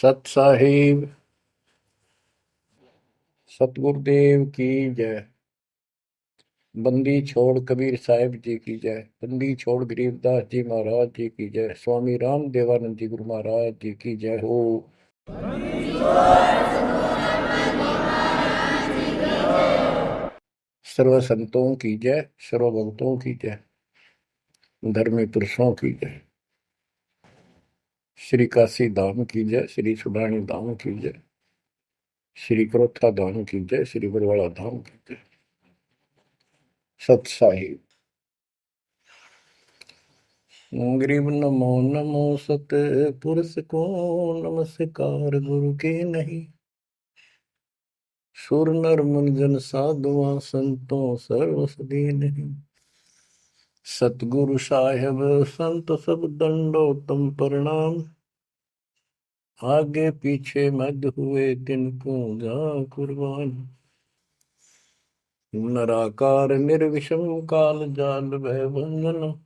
सत साहिब सतगुरुदेव की जय। बंदी छोड़ कबीर साहिब जी की जय। बंदी छोड़ गरीबदास जी महाराज जी की जय। स्वामी राम देवानंद जी गुरु महाराज जी की जय हो। सर्व संतों की जय, सर्व भक्तों की जय, धर्मी पुरुषों की जय। श्री काशी धाम की जय, श्री सुडानी धाम की जय, श्री क्रोथा धाम की जय, श्री बरवाड़ा धाम की जय। सत साहिब गरीब नमो नमो सत पुरुष को नमस्कार गुरु के नहीं। सुर नर मुनिजन साधुआ संतों सर्वसदी नहीं। सतगुरु साहेब संत सब दंडो तुम प्रणाम। आगे पीछे मध्य हुए तिनको जा कुर्बान। नराकार निर्विषम काल जाल भय भंजन।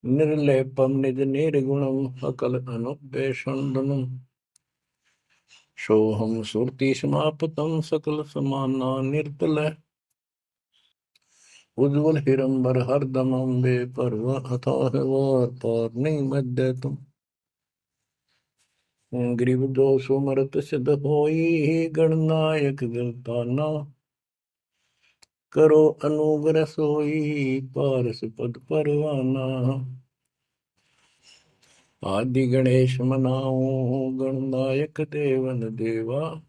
निर्लेपम निज निर्गुणम अकल अनुपेशंदनम। सोहम सुरति समापतम सकल समाना निर्तल। उज्ज्वल हिरंबर हरदम अम्बे पर्व अथाह वार पार नहीं मध्य तुम। ग्रीव दोष मरत सिद्ध होई गणनायक गलताना। करो अनुग्रह सोई पारस पद परवाना। आदि गणेश मनाओ गणनायक देवन देवा।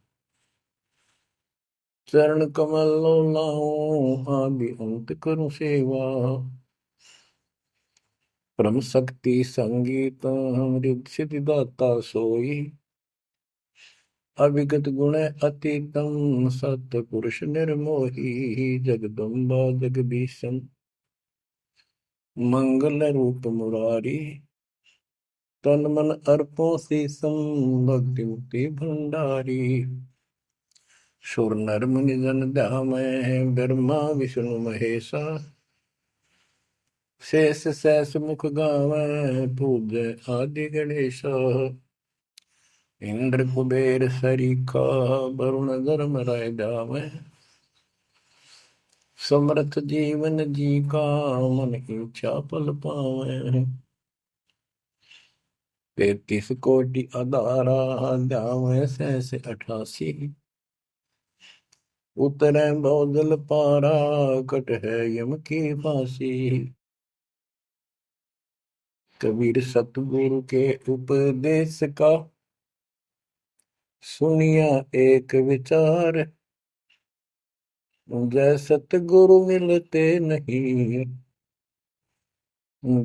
चरण कमल लाओ आदि अंत करूं सेवा। परम शक्ति संगीत अमृत सिद्धिदाता सोई। अविगत गुण अतीतम सत्य पुरुष निर्मोही। जगदम्बा जगदीशन मंगल रूप मुरारी। तन मन अर्पों शीसम भक्ति मुक्ति भंडारी। सुर नर मुनि जन ध्यामय ब्रह्मा विष्णु महेशा। शेष सहस मुख गावै पूज्य आदि गणेशा। इंद्र कुबेर सरीखा वरुण धर्म राय जावै। समर्थ जीवन जी का मन इच्छा पल पावै। 33 कोटि अदारा जावै सहस 88। उतरै बहुजल पारा कट है यम की फांसी। कबीर सतगुरु के उपदेश का सुनिया एक विचार। जय सतगुरु मिलते नहीं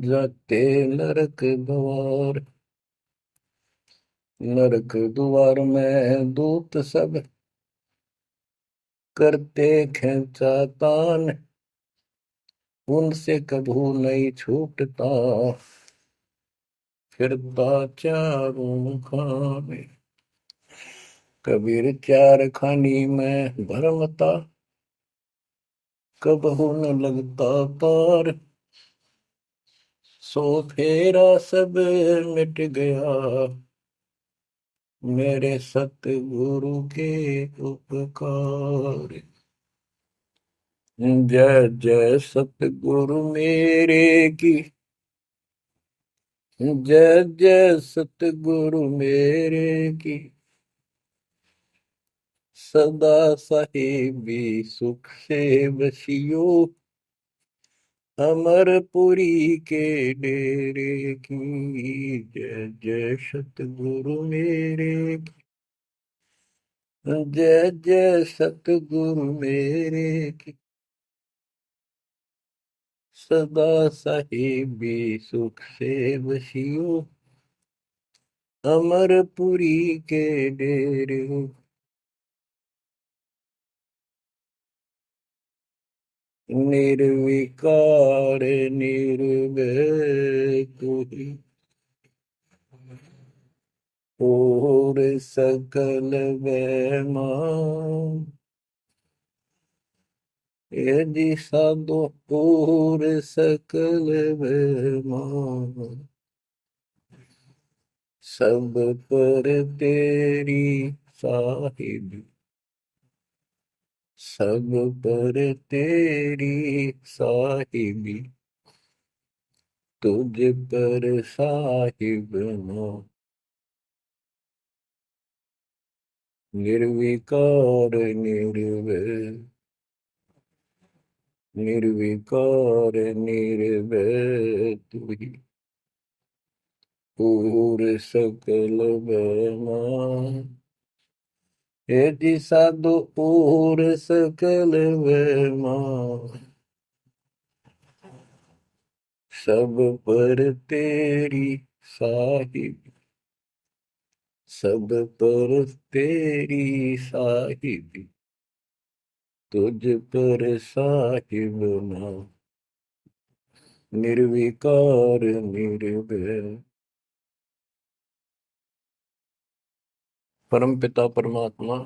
जाते नरक द्वार। नरक द्वार में दूत सब करते खेचा तान। उनसे कभू नहीं छूटता फिरता चारों खाने। कबीर चार खानी में भरमता कबहू न लगता पार। सो फेरा सब मिट गया मेरे सतगुरु के उपकार। जय जय सतगुरु मेरे की। जय जय सतगुरु मेरे की। सदा साहिबी सुख से बसियो। अमरपुरी के डेरे की। जय जय सतगुरु मेरे की। जय जय सतगुरु मेरे की। सदा साहिबी सुख से बसियो। अमरपुरी के डेरे। निर्विकार निर्भय तू ही और सकल वैमा। यदि साधु और सकल वैमा। सब पर तेरी साहिब, सब पर तेरी साहिबी, तुझ पर साहिब ना। निर्विकार निर्भय, निर्विकार निर्भय तू ही, पूर सकल बेमा। हे जी साधु पूर सकल बेमा, सब पर तेरी साहिब, सब पर तेरी साहिबी, तुझ पर साहिब ना। निर्विकार निर्भय। परम पिता परमात्मा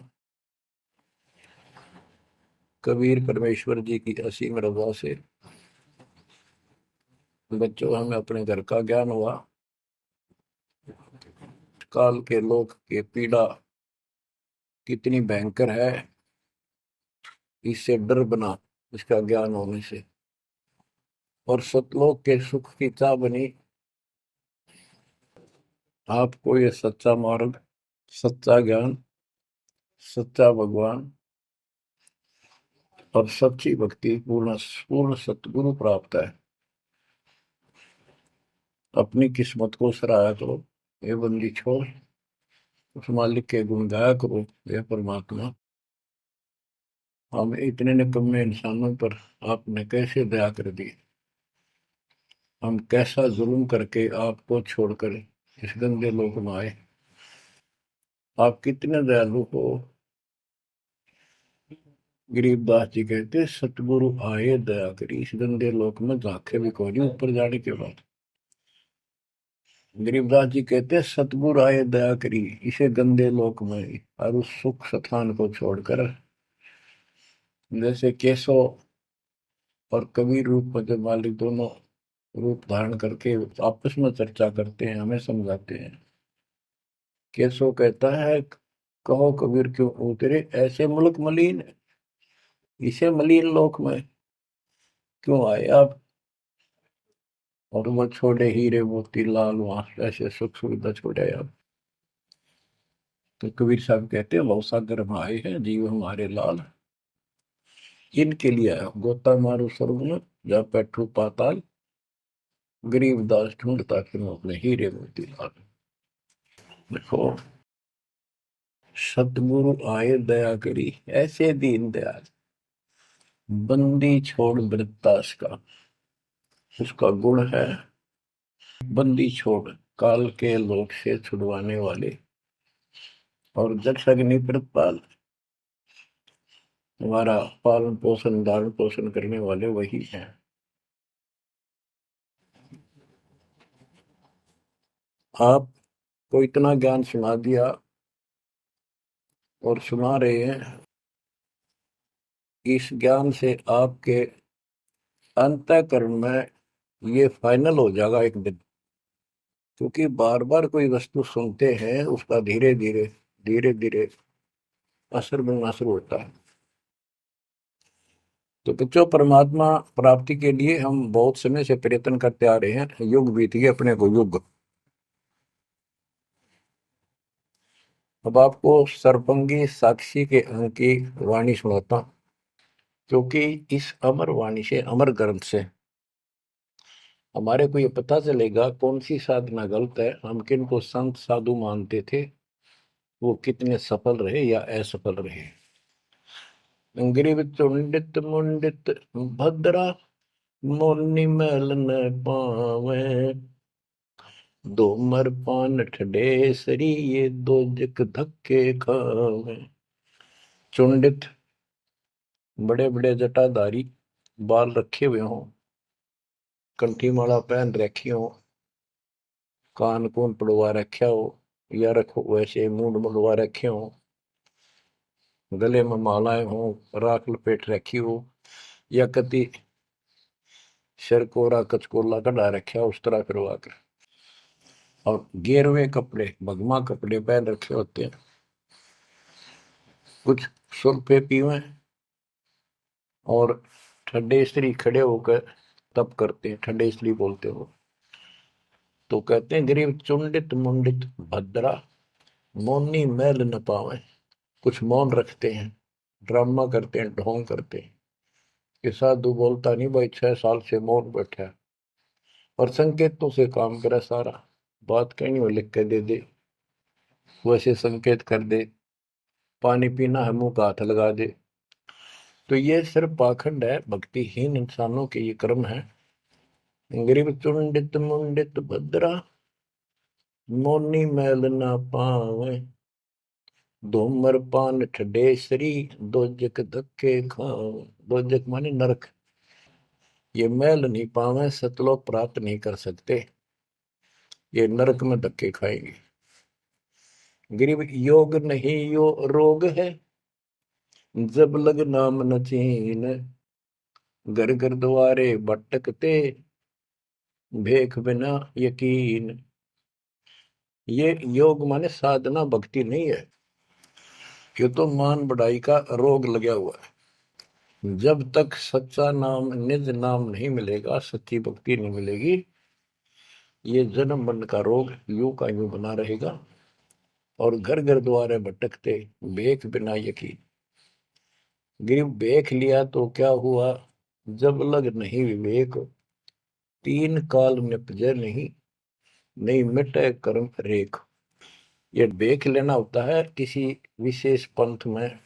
कबीर परमेश्वर जी की असीम रजा से बच्चों हमें अपने घर का ज्ञान हुआ। काल के लोक के पीड़ा कितनी भयंकर है, इससे डर बना इसका ज्ञान होने से। और सतलोक के सुख की चाह बनी आपको ये सच्चा मार्ग, सच्चा ज्ञान, सच्चा भगवान और सच्ची भक्ति पूर्ण पूर्ण सतगुरु प्राप्त है। अपनी किस्मत को सराहा करो, ये बंदी छोड़, उस मालिक के गुण गाया करो। ये परमात्मा, हम इतने निकम्मे इंसानों पर आपने कैसे दया कर दी। हम कैसा जुल्म करके आपको छोड़कर इस गंदे लोक में आए। आप कितने दयालु हो। गरीबदास जी कहते सतगुरु आए दया करी, इस गंदे लोक में झांके भी कोई नहीं ऊपर जाने के बाद। गरीबदास जी कहते सतगुरु आए दया करी इसे गंदे लोक में, और उस सुख स्थान को छोड़कर जैसे केशव और कबीर रूप में जब मालिक दोनों रूप धारण करके आपस में चर्चा करते हैं, हमें समझाते हैं। केशव कहता है कहो कबीर क्यों उतरे ऐसे मुल्क मलिन, इसे मलिन लोक में क्यों आए आप। और वो छोड़े हीरे मोती लाल वहां ऐसे सुख सुविधा छोड़े आप। तो कबीर साहब कहते हैं भवसागर में आए हैं जीव हमारे लाल, इनके लिए आया गोता मारो स्वर्ग में जा बैठो पाताल, गरीब दास ढूंढता फिर अपने हीरे मोती लाल। देखो सतगुरु आए दया करी ऐसे दीन दयाल, बंदी छोड़ वृत्तास का उसका गुण है। बंदी छोड़ काल के लोक से छुड़वाने वाले और जक्ष अग्नि प्रतपाल, हमारा पालन पोषण धारण पोषण करने वाले वही हैं। आपको इतना ज्ञान सुना दिया और सुना रहे हैं, इस ज्ञान से आपके अंतःकरण में ये फाइनल हो जाएगा एक दिन। क्योंकि बार बार कोई वस्तु सुनते हैं उसका धीरे धीरे धीरे धीरे असर बनना शुरू होता है। तो बच्चों परमात्मा प्राप्ति के लिए हम बहुत समय से प्रयत्न करते आ रहे हैं, युग बीत गए अपने को युग। अब आपको सर्पंगी साक्षी के अंक की वाणी सुनाता हूं, क्योंकि इस अमर वाणी से अमर ग्रंथ से हमारे को ये पता चलेगा कौन सी साधना गलत है, हम किन को संत साधु मानते थे, वो कितने सफल रहे या असफल रहे। ग्रीव चुंडित मुंडित भद्रा, मोनि मैल न पावे, दो मर पान ठडे सरी ये दो जक धक्के खावे। चुंडित बड़े बड़े जटाधारी, बाल रखे हुए हों, कंठी माला पहन रखी हो, कान कून पड़वा रखा हो, या रखो वैसे मूंड मुंडवा रखे हो, गले में मालाएं हो, राख लपेट रखी हो, या कति सिर कोरा कचकोला कढ़ा रखा उस तरह करवा कर और गेरुए कपड़े भगवा कपड़े पहन रखे होते हैं, कुछ सुर्फे पीवे और ठंडे स्त्री खड़े होकर तप करते हैं, ठंडे स्त्री बोलते हो। तो कहते हैं गरीब चुंडित मुंडित भद्रा मौनी मैल न पावे। कुछ मौन रखते हैं, ड्रामा करते हैं, ढोंग करते हैं कि साधु बोलता नहीं भाई, 6 साल से मौन बैठा है, और संकेतों से काम करे सारा, बात कहनी हो लिख के दे दे, वैसे संकेत कर दे, पानी पीना है मुंह का हाथ लगा दे। तो ये सिर्फ पाखंड है, भक्तिहीन इंसानों के ये कर्म है। गरीब चुंडित मुंडित भद्रा मौनी मैल ना पावे, धूमर पान ठडेसरी दोजक धक्के खाओ। दोजक माने नरक। ये मैल नहीं पावे, सतलोक प्राप्त नहीं कर सकते, ये नरक में धक्के खाएंगे। गरीब योग नहीं यो रोग है, जब लग नाम न चीन, घर घर द्वारे भटकते भेख बिना यकीन। ये योग माने साधना भक्ति नहीं है, ये तो मान बढ़ाई का रोग लगा हुआ है। जब तक सच्चा नाम निज नाम नहीं मिलेगा, सच्ची भक्ति नहीं मिलेगी, ये जन्म मरण का रोग यूं का यूं बना रहेगा। और घर घर द्वारे भटकते भेख बिना यकीन। गिर देख लिया तो क्या हुआ, जब लग नहीं विवेक, तीन काल निपजे नहीं, नहीं मिटे कर्म रेख। ये देख लेना होता है, किसी विशेष पंथ में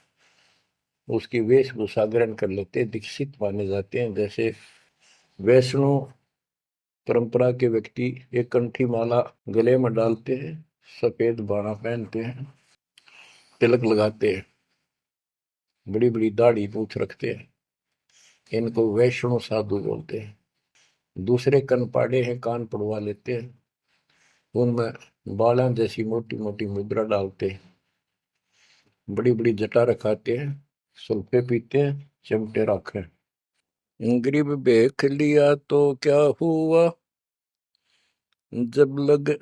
उसकी वेशभूषा ग्रहण कर लेते, दीक्षित माने जाते हैं। जैसे वैष्णव परंपरा के व्यक्ति एक कंठी माला गले में डालते हैं, सफेद बाणा पहनते हैं, तिलक लगाते हैं, बड़ी बड़ी दाढ़ी पूछ रखते हैं, इनको वैष्णव साधु बोलते हैं। दूसरे कनपाड़े हैं, कान पड़वा लेते हैं, उनमें बाला जैसी मोटी मोटी मुद्रा डालते हैं, बड़ी बड़ी जटा रखाते हैं, सुल्फे पीते हैं, चिमटे रखे। गरीब देख लिया तो क्या हुआ, जब लग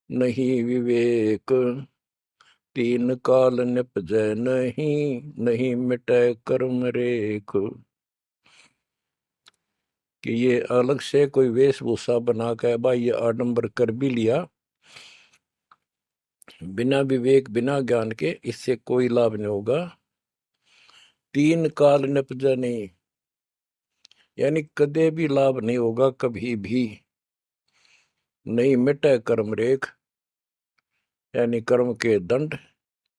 नहीं विवेक, तीन काल निपजै नहीं, नहीं मिटे कर्म रेख। कि ये अलग से कोई वेशभूषा बना के भाई ये आडंबर कर भी लिया, बिना विवेक बिना ज्ञान के इससे कोई लाभ नहीं होगा। तीन काल निपजा नहीं, यानी कदे भी लाभ नहीं होगा, कभी भी नहीं मिटे कर्म रेख, यानी कर्म के दंड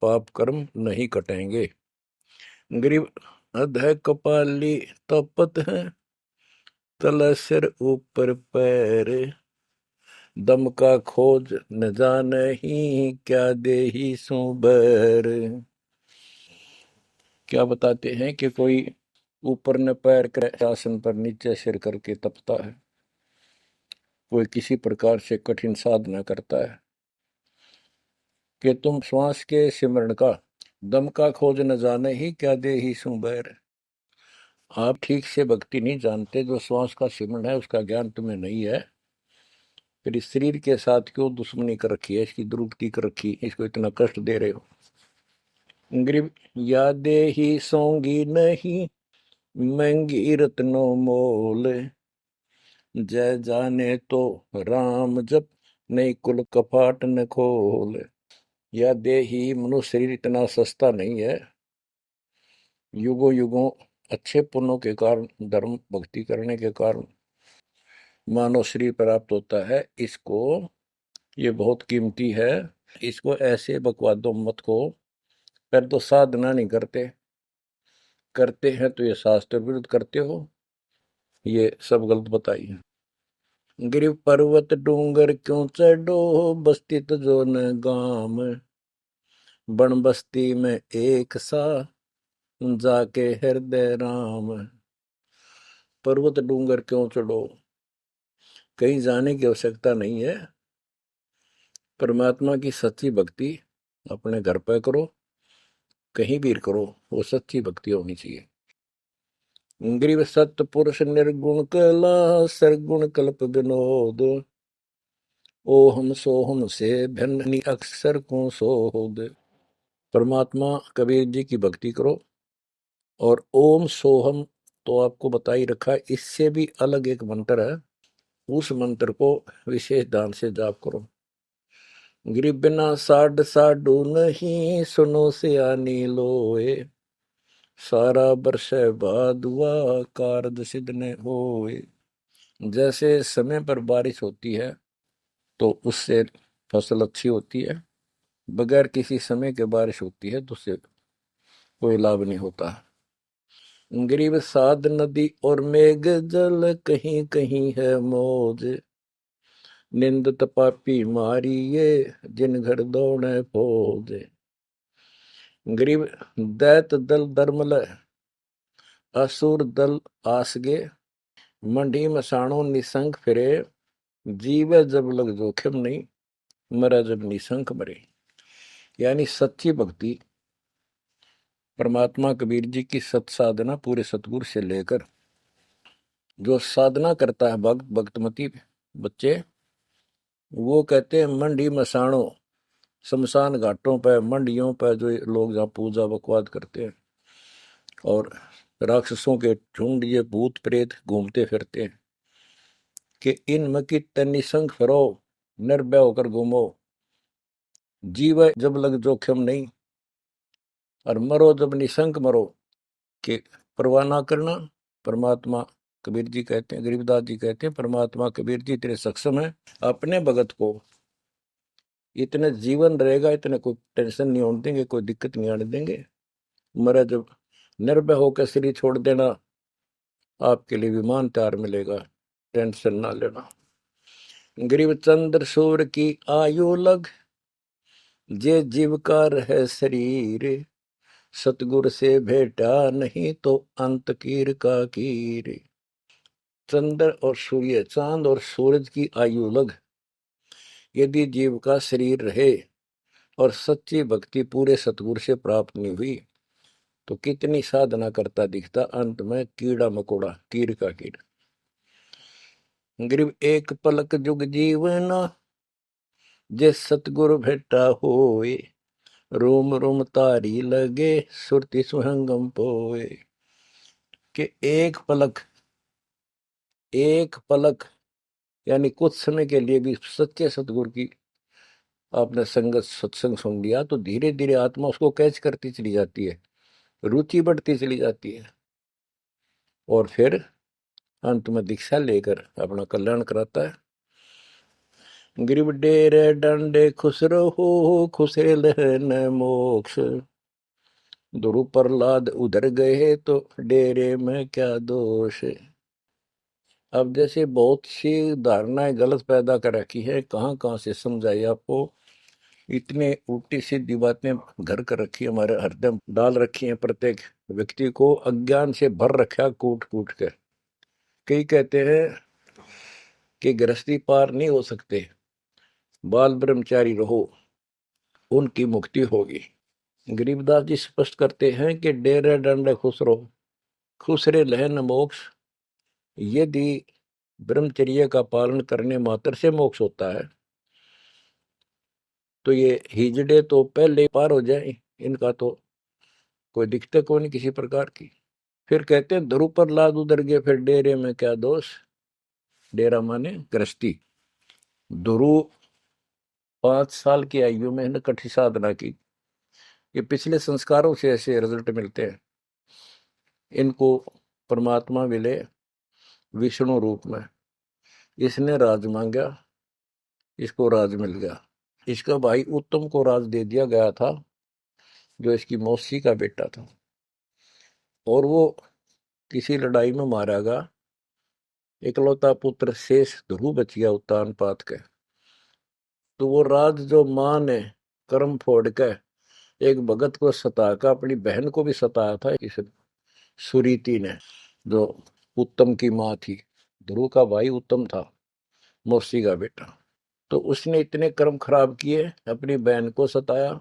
पाप कर्म नहीं कटेंगे। गरीब अध कपाली तपत है, तल सिर ऊपर पैर, दम का खोज न जाने ही, क्या दे ही सुबर। क्या बताते हैं कि कोई ऊपर न पैर कर आसन पर नीचे सिर करके तपता है, कोई किसी प्रकार से कठिन साधना करता है, कि तुम श्वास के सिमरण का दम का खोज न जाने ही, क्या दे ही सुबैर। आप ठीक से भक्ति नहीं जानते, जो श्वास का सिमरण है उसका ज्ञान तुम्हें नहीं है, फिर इस शरीर के साथ क्यों दुश्मनी कर रखी है, इसकी दुरुक्ति कर रखी, इसको इतना कष्ट दे रहे हो। गरीब यादे ही सोंगी नहीं, महंगी रत्नों मोल, जय जाने तो राम जप, नहीं कुल कपाट न खोल। या दे ही मनुष्य शरीर इतना सस्ता नहीं है, युगों युगों अच्छे पुण्यों के कारण, धर्म भक्ति करने के कारण मानव शरीर प्राप्त होता है। इसको ये बहुत कीमती है, इसको ऐसे बकवादों मत को। पर तो साधना नहीं करते, करते हैं तो ये शास्त्र विरुद्ध करते हो, ये सब गलत बताइए। गिर पर्वत डूंगर क्यों चढ़ो, बस्ती तो जो न गाम, बन बस्ती में एक सा, जाके हृदय राम। पर्वत डूंगर क्यों चढ़ो, कहीं जाने की आवश्यकता नहीं है। परमात्मा की सच्ची भक्ति अपने घर पर करो, कहीं भी करो, वो सच्ची भक्ति होनी चाहिए। ग्रीव सत्य पुरुष निर्गुण कला, सरगुण कल्प विनोद, ओहम सोहम से भिन्न अक्सर को सो हो दे। परमात्मा कबीर जी की भक्ति करो। और ओम सोहम तो आपको बता ही रखा है, इससे भी अलग एक मंत्र है, उस मंत्र को विशेष ध्यान से जाप करो। गिरि बिना साड साडू नहीं, सुनो से आनी लोए, सारा बरस बादुआ कारज सिद्ध ने होए। जैसे समय पर बारिश होती है तो उससे फसल अच्छी होती है, बगैर किसी समय के बारिश होती है तो उससे कोई लाभ नहीं होता। गरीब साध नदी और मेघ जल, कहीं कहीं है मौज, निंदत पापी मारिये, जिन घर दौड़े फौज। गरीब दैत दल दरमल, असुर दल आसगे, मंडी मसाणों निसंग फिरे, जीवे जब लग जोखिम नहीं, मरा जब निसंक मरे। यानी सच्ची भक्ति, परमात्मा कबीर जी की सत साधना पूरे सतगुरु से लेकर जो साधना करता है भक्त भक्तमती बच्चे, वो कहते हैं मंडी मसाणों, शमशान घाटों पर, मंडियों पर जो लोग जहाँ पूजा बकवाद करते हैं, और राक्षसों के झुंड, ये भूत प्रेत घूमते फिरते हैं, कि इन मकी निसंग फिरो, निर्भय होकर घूमो, जीव जब लग जोखिम नहीं, और मरो जब निसंक मरो, कि परवाह ना करना। परमात्मा कबीर जी कहते हैं, गरीबदास जी कहते हैं, परमात्मा कबीर जी इतने सक्षम है, अपने भगत को इतने जीवन रहेगा, इतने कोई टेंशन नहीं होने देंगे, कोई दिक्कत नहीं आने देंगे। मरा जब निर्भय होकर शरीर छोड़ देना, आपके लिए विमान तैयार मिलेगा, टेंशन ना लेना। गरीब चंद्र सूर्य की आयु लग, जे जीवकार है शरीर, सतगुर से भेटा नहीं तो अंत कीर का कीर। चंद्र और सूर्य, चांद और सूरज की आयु लग, यदि जीव का शरीर रहे और सच्ची भक्ति पूरे सतगुरु से प्राप्त नहीं हुई, तो कितनी साधना करता दिखता, अंत में कीड़ा मकोड़ा, कीर का कीड़। गरीब एक पलक जुग जीवना, जे सतगुरु भेटा होए, रोम रोम तारी लगे, सुरति सुहंगम पोए। कि एक पलक यानी कुछ समय के लिए भी सच्चे सतगुरु की आपने संगत सत्संग सुन लिया, तो धीरे धीरे आत्मा उसको कैच करती चली जाती है, रुचि बढ़ती चली जाती है, और फिर अंत में दीक्षा लेकर अपना कल्याण कराता है। गिरिव डेरे डंडे खुश रहो, खुशे लहन मोक्ष, ध्रुव प्रहलाद उधर गए तो डेरे में क्या दोष। अब जैसे बहुत सी धारणाएं गलत पैदा कर रखी है, कहाँ कहाँ से समझाई आपको, इतने उल्टी सीधी बातें घर कर रखी है, हमारे हृदय में डाल रखी है, प्रत्येक व्यक्ति को अज्ञान से भर रखा कूट कूट कर। कई कहते हैं कि गृहस्थी पार नहीं हो सकते, बाल ब्रह्मचारी रहो, उनकी मुक्ति होगी। गरीबदास जी स्पष्ट करते हैं कि डेरे डंडे खुश रहो, खुश रे लहन मोक्ष। यदि ब्रह्मचर्य का पालन करने मात्र से मोक्ष होता है, तो ये हिजड़े तो पहले पार हो जाए, इनका तो कोई दिक्कत को नहीं किसी प्रकार की। फिर कहते हैं ध्रुव पर लाद उधर गए, फिर डेरे में क्या दोष। डेरा माने गृहस्थी। ध्रुव 5 साल की आयु में ने कठी साधना की, ये पिछले संस्कारों से ऐसे रिजल्ट मिलते हैं। इनको परमात्मा मिले विष्णु रूप में, इसने राज मांगा, इसको राज मिल गया। इसका भाई उत्तम को राज दे दिया गया था, जो इसकी मौसी का बेटा था, और वो किसी लड़ाई में मारा गया। इकलौता पुत्र शेष ध्रुव बच गया उत्तान पात के। तो वो राज जो मां ने कर्म फोड़ के एक भगत को सताकर अपनी बहन को भी सताया था, इस सुरीति ने, जो उत्तम की मां थी। ध्रुव का भाई उत्तम था, मौसी का बेटा। तो उसने इतने कर्म खराब किए, अपनी बहन को सताया,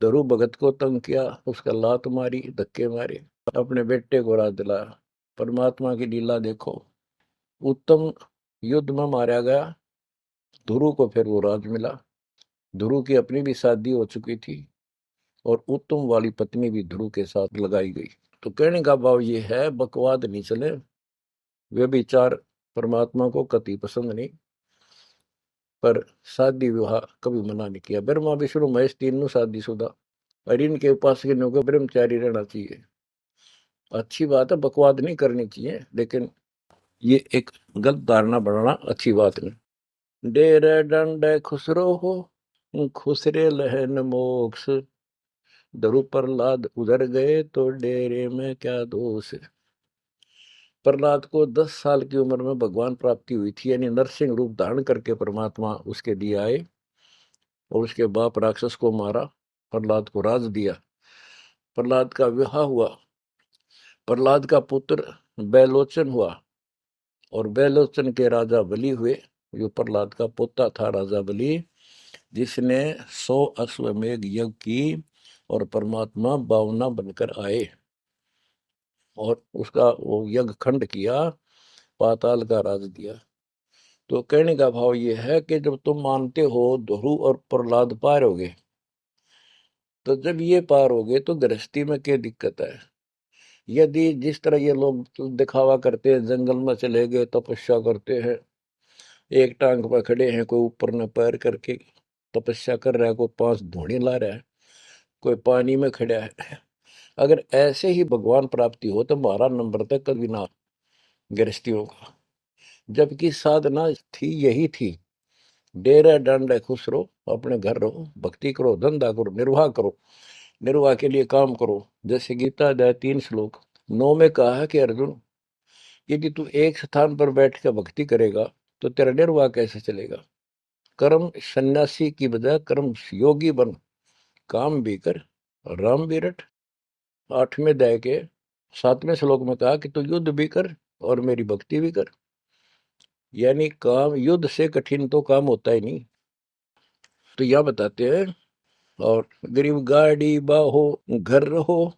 ध्रुव भगत को तंग किया, उसका लात मारी, धक्के मारे, अपने बेटे को राज दिलाया। परमात्मा की लीला देखो। उत्तम युद्ध में मारा गया, ध्रुव को फिर वो राज मिला। ध्रुव की अपनी भी शादी हो चुकी थी और उत्तम वाली पत्नी भी ध्रुव के साथ लगाई गई। तो कहने का भाव ये है, बकवाद नहीं चले। वे विचार परमात्मा को कति पसंद नहीं, पर शादी विवाह कभी मना नहीं किया। ब्रह्मा विष्णु महेश तीनों शादीशुदा, और इनके उपासक को ब्रह्मचारी रहना चाहिए। अच्छी बात है, बकवाद नहीं करनी चाहिए, लेकिन ये एक गलत धारणा बनाना अच्छी बात नहीं। डेरे डंडे खुसरो हो, खुसरे लहन मोक्ष, दरु प्रहलाद उधर गए तो डेरे में क्या दोष। प्रहलाद को 10 साल की उम्र में भगवान प्राप्ति हुई थी, यानी नरसिंह रूप धारण करके परमात्मा उसके लिए आए और उसके बाप राक्षस को मारा, प्रहलाद को राज दिया। प्रहलाद का विवाह हुआ, प्रहलाद का पुत्र बैलोचन हुआ और बैलोचन के राजा बलि हुए। जो प्रहलाद का पोता था राजा बलि, जिसने 100 अश्वमेघ यज्ञ की और परमात्मा बावना बनकर आए और उसका वो यज्ञ खंड किया, पाताल का राज दिया। तो कहने का भाव ये है कि जब तुम मानते हो ध्रुव और प्रहलाद पार हो गए, तो जब ये पार हो गए तो गृहस्थी में क्या दिक्कत है। यदि जिस तरह ये लोग दिखावा करते हैं, जंगल में चले गए तपस्या करते हैं, एक टांग पर खड़े हैं, कोई ऊपर न पैर करके तपस्या कर रहा है, कोई 5 धूणी ला रहा है, कोई पानी में खड़ा है, अगर ऐसे ही भगवान प्राप्ति हो तो 12 नंबर तक कभी ना गृहस्थियों का। जबकि साधना थी यही थी, डेरा डंडे खुश रहो, अपने घर रहो, भक्ति करो, धंधा करो, निर्वाह करो, निर्वाह के लिए काम करो। जैसे गीता अध्याय 3 श्लोक 9 में कहा है कि अर्जुन, यदि तू एक स्थान पर बैठ कर भक्ति करेगा तो तेरा निर्वाह कैसे चलेगा। कर्म सन्यासी की बजाय कर्म योगी बन, काम भी कर, राम भी रट। 8वें अध्याय के 7वें श्लोक में कहा कि तू युद्ध भी कर और मेरी भक्ति भी कर। यानी काम, युद्ध से कठिन तो काम होता ही नहीं। तो यह बताते हैं, और गरीब गाड़ी बाहो, घर रहो,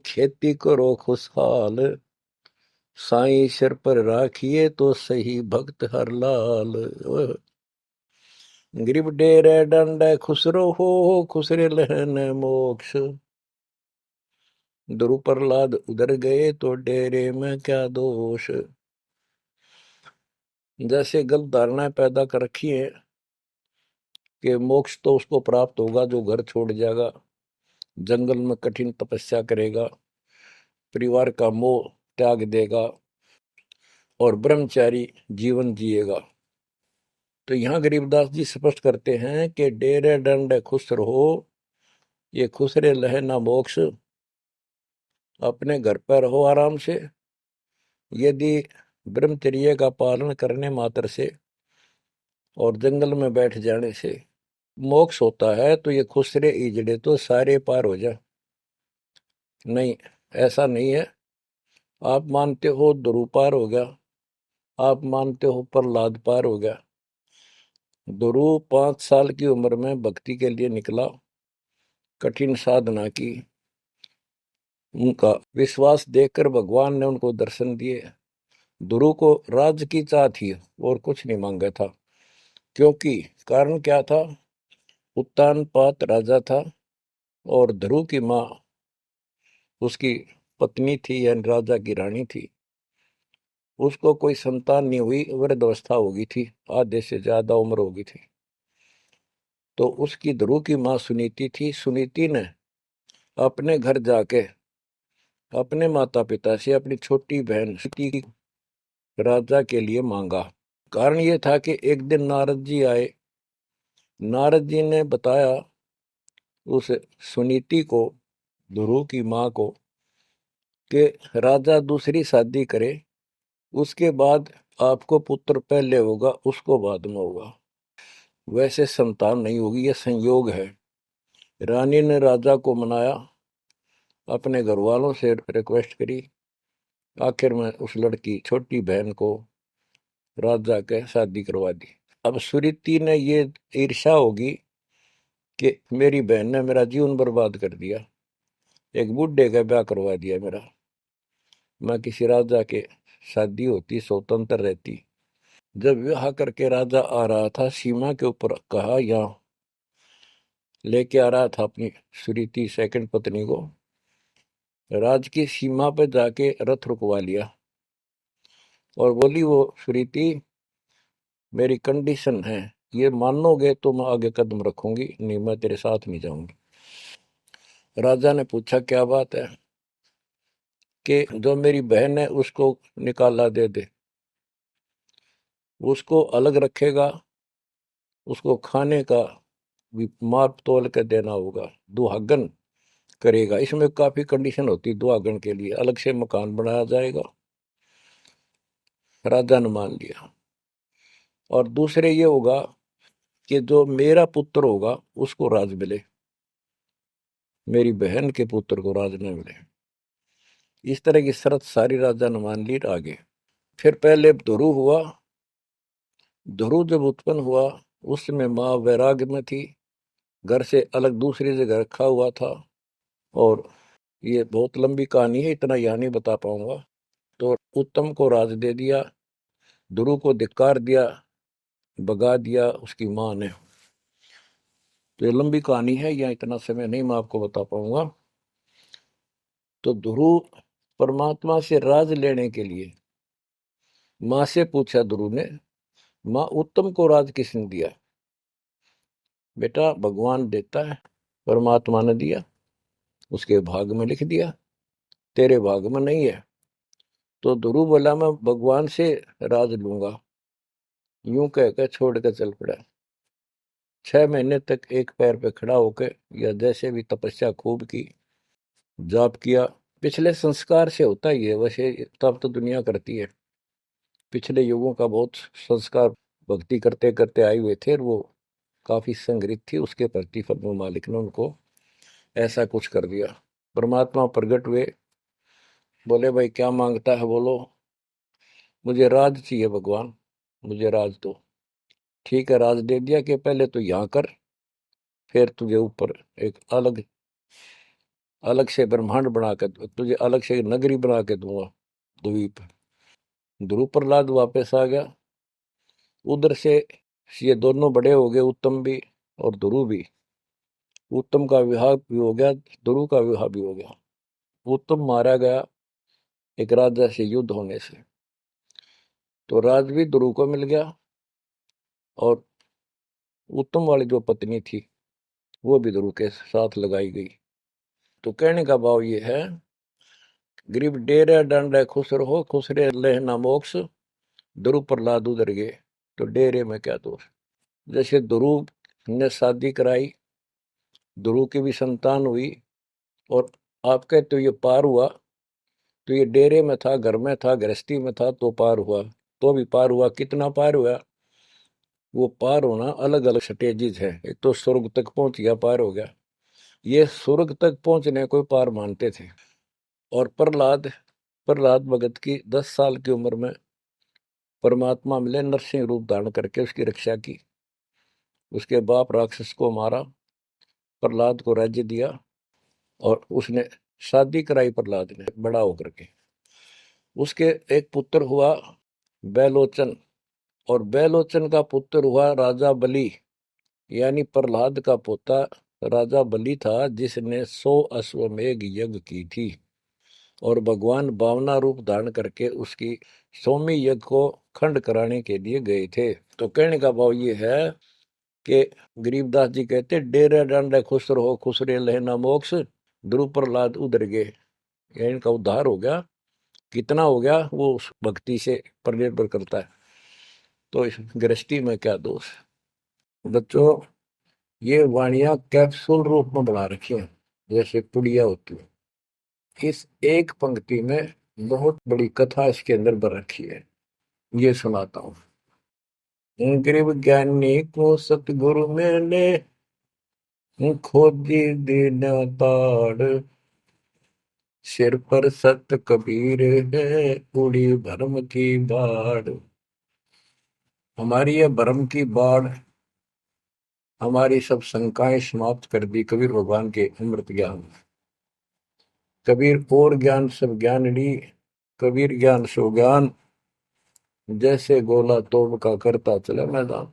खेती करो खुशहाल, साईं सिर पर राखिए तो सही भक्त हर लाल। गरीब डेरे डंडे खुसरो हो, खुसरे लहन मोक्ष, ध्रुव प्रहलाद उधर गए तो डेरे में क्या दोष। जैसे गलत धारणाएं पैदा कर रखी है कि मोक्ष तो उसको प्राप्त होगा जो घर छोड़ जाएगा, जंगल में कठिन तपस्या करेगा, परिवार का मोह त्याग देगा और ब्रह्मचारी जीवन जिएगा। तो यहाँ गरीबदास जी स्पष्ट करते हैं कि डेरे डंडे खुश रहो, ये खुसरे लहे ना मोक्ष, अपने घर पर रहो आराम से। यदि ब्रह्मचर्य का पालन करने मात्र से और जंगल में बैठ जाने से मोक्ष होता है, तो ये खुसरे इजड़े तो सारे पार हो जा। नहीं, ऐसा नहीं है। आप मानते हो ध्रुव पार हो गया, आप मानते हो प्रहलाद पार हो गया। ध्रुव 5 साल की उम्र में भक्ति के लिए निकला, कठिन साधना की, उनका विश्वास देखकर भगवान ने उनको दर्शन दिए। ध्रुव को राज्य की चाह थी और कुछ नहीं मांगा था, क्योंकि कारण क्या था, उत्तानपाद राजा था और ध्रुव की माँ उसकी पत्नी थी, यानी राजा की रानी थी। उसको कोई संतान नहीं हुई, वृद्धावस्था हो गई थी, आधे से ज्यादा उम्र हो गई थी। तो उसकी ध्रुव की माँ सुनीति थी। सुनीति ने अपने घर जाके अपने माता पिता से अपनी छोटी बहन सुनीति राजा के लिए मांगा। कारण ये था कि एक दिन नारद जी आए। नारद जी ने बताया उस सुनीति को, ध्रुव की माँ को, कि राजा दूसरी शादी करे, उसके बाद आपको पुत्र पहले होगा, उसको बाद में होगा, वैसे संतान नहीं होगी, यह संयोग है। रानी ने राजा को मनाया, अपने घर वालों से रिक्वेस्ट करी, आखिर में उस लड़की छोटी बहन को राजा के शादी करवा दी। अब सुरीति ने ये ईर्ष्या होगी कि मेरी बहन ने मेरा जीवन बर्बाद कर दिया, एक बूढ़े का ब्याह करवा दिया मेरा, मैं किसी राजा के शादी होती, स्वतंत्र रहती। जब विवाह करके राजा आ रहा था सीमा के ऊपर, कहा यहाँ लेके आ रहा था अपनी सुरीति सेकंड पत्नी को, राज की सीमा पे जाके रथ रुकवा लिया और बोली, वो सुरीति मेरी कंडीशन है, ये मानोगे तो मैं आगे कदम रखूंगी, नहीं मैं तेरे साथ नहीं जाऊंगी। राजा ने पूछा क्या बात है, कि जो मेरी बहन है उसको निकाला दे दे, उसको अलग रखेगा, उसको खाने का भी माप तोल के देना होगा, दुहागन करेगा। इसमें काफी कंडीशन होती है, दुहागन के लिए अलग से मकान बनाया जाएगा। राजा ने मान लिया। और दूसरे ये होगा कि जो मेरा पुत्र होगा उसको राज मिले, मेरी बहन के पुत्र को राज न मिले। इस तरह की शर्त सारी राजा ने मान ली। आगे फिर पहले ध्रुव हुआ। ध्रुव जब उत्पन्न हुआ उस समय माँ वैराग्य में थी, घर से अलग दूसरी जगह रखा हुआ था। और ये बहुत लंबी कहानी है, इतना यहाँ नहीं बता पाऊंगा। तो उत्तम को राज दे दिया, ध्रुव को धिक्कार दिया, भगा दिया उसकी माँ ने। तो ये लंबी कहानी है, यहाँ इतना समय नहीं मैं आपको बता पाऊंगा। तो ध्रुव परमात्मा से राज लेने के लिए माँ से पूछा ध्रुव ने, माँ उत्तम को राज किसने दिया? बेटा भगवान देता है, परमात्मा ने दिया, उसके भाग में लिख दिया, तेरे भाग में नहीं है। तो ध्रुव बोला मैं भगवान से राज लूंगा। यूं कहकर छोड़ कर चल पड़ा। 6 महीने तक एक पैर पे खड़ा होकर, या जैसे भी तपस्या खूब की, जाप किया। पिछले संस्कार से होता ही है वैसे, तब तो दुनिया करती है। पिछले युगों का बहुत संस्कार भक्ति करते करते आए हुए थे, और वो काफी संग्रहित थी, उसके प्रतिफल में मालिक ने उनको ऐसा कुछ कर दिया। परमात्मा प्रकट हुए, बोले भाई क्या मांगता है बोलो। मुझे राज चाहिए भगवान, मुझे राज दो। ठीक है, राज दे दिया कि पहले तो यहाँ कर, फिर तुझे ऊपर एक अलग अलग से ब्रह्मांड बना के, तुझे अलग से नगरी बना के दूंगा, द्वीप। ध्रुव प्रहलाद वापस आ गया उधर से। ये दोनों बड़े हो गए, उत्तम भी और ध्रुव भी। उत्तम का विवाह भी हो गया, ध्रुव का विवाह भी हो गया। उत्तम मारा गया एक राजा से युद्ध होने से, तो राज भी ध्रुव को मिल गया, और उत्तम वाली जो पत्नी थी वो भी ध्रुव के साथ लगाई गई। तो कहने का भाव ये है, गरीब डेरे डंडे खुश रहो, खुश रे लेना मोक्ष, ध्रुव प्रहलाद उधर गए। तो डेरे में क्या दोष? जैसे ध्रुव ने शादी कराई, ध्रुव की भी संतान हुई, और आपके तो ये पार हुआ, तो ये डेरे में था, घर में था, गृहस्थी में था, तो पार हुआ। तो भी पार हुआ, कितना पार हुआ? वो पार होना अलग अलग स्टेजेज है। एक तो स्वर्ग तक पहुंच गया, पार हो गया। ये स्वर्ग तक पहुंचने को पार मानते थे। और प्रहलाद, प्रहलाद भगत की 10 साल की उम्र में परमात्मा मिले, नरसिंह रूप धारण करके उसकी रक्षा की। उसके बाप राक्षस को मारा, प्रहलाद को राज्य दिया, और उसने शादी कराई प्रहलाद ने बड़ा होकर के। उसके एक पुत्र हुआ बैलोचन, और बैलोचन का पुत्र हुआ राजा बलि। यानी प्रहलाद का पोता राजा बलि था, जिसने 100 अश्वमेघ यज्ञ की थी, और भगवान बावना रूप धारण करके उसकी 100वीं यज्ञ को खंड कराने के लिए गए थे। तो कहने का भाव ये है कि गरीबदास जी कहते, डेरे डांडे खुश रहो, खुश रे लेना मोक्ष, ध्रुव प्रहलाद उधर गए। या इनका उद्धार हो गया। कितना हो गया वो उस भक्ति से पर निर्भर करता है। तो इस गृहस्थी में क्या दोष? बच्चों, ये वाणियां कैप्सूल रूप में बना रखी हैं, जैसे पुड़िया होती है। इस एक पंक्ति में बहुत बड़ी कथा इसके अंदर भर रखी है। ये सुनाता हूँ। गरीब ज्ञानी को सतगुरु मिले, खोजी दीन ताड़, सिर पर सत कबीर है, उड़ी भरम की बाढ़। हमारी यह भरम की बाढ़, हमारी सब शंकाएं समाप्त कर दी कबीर भगवान के अमृत ज्ञान। कबीर और ज्ञान सब ज्ञान ली, कबीर ज्ञान सो ज्ञान, जैसे गोला तोड़ का करता चले मैदान।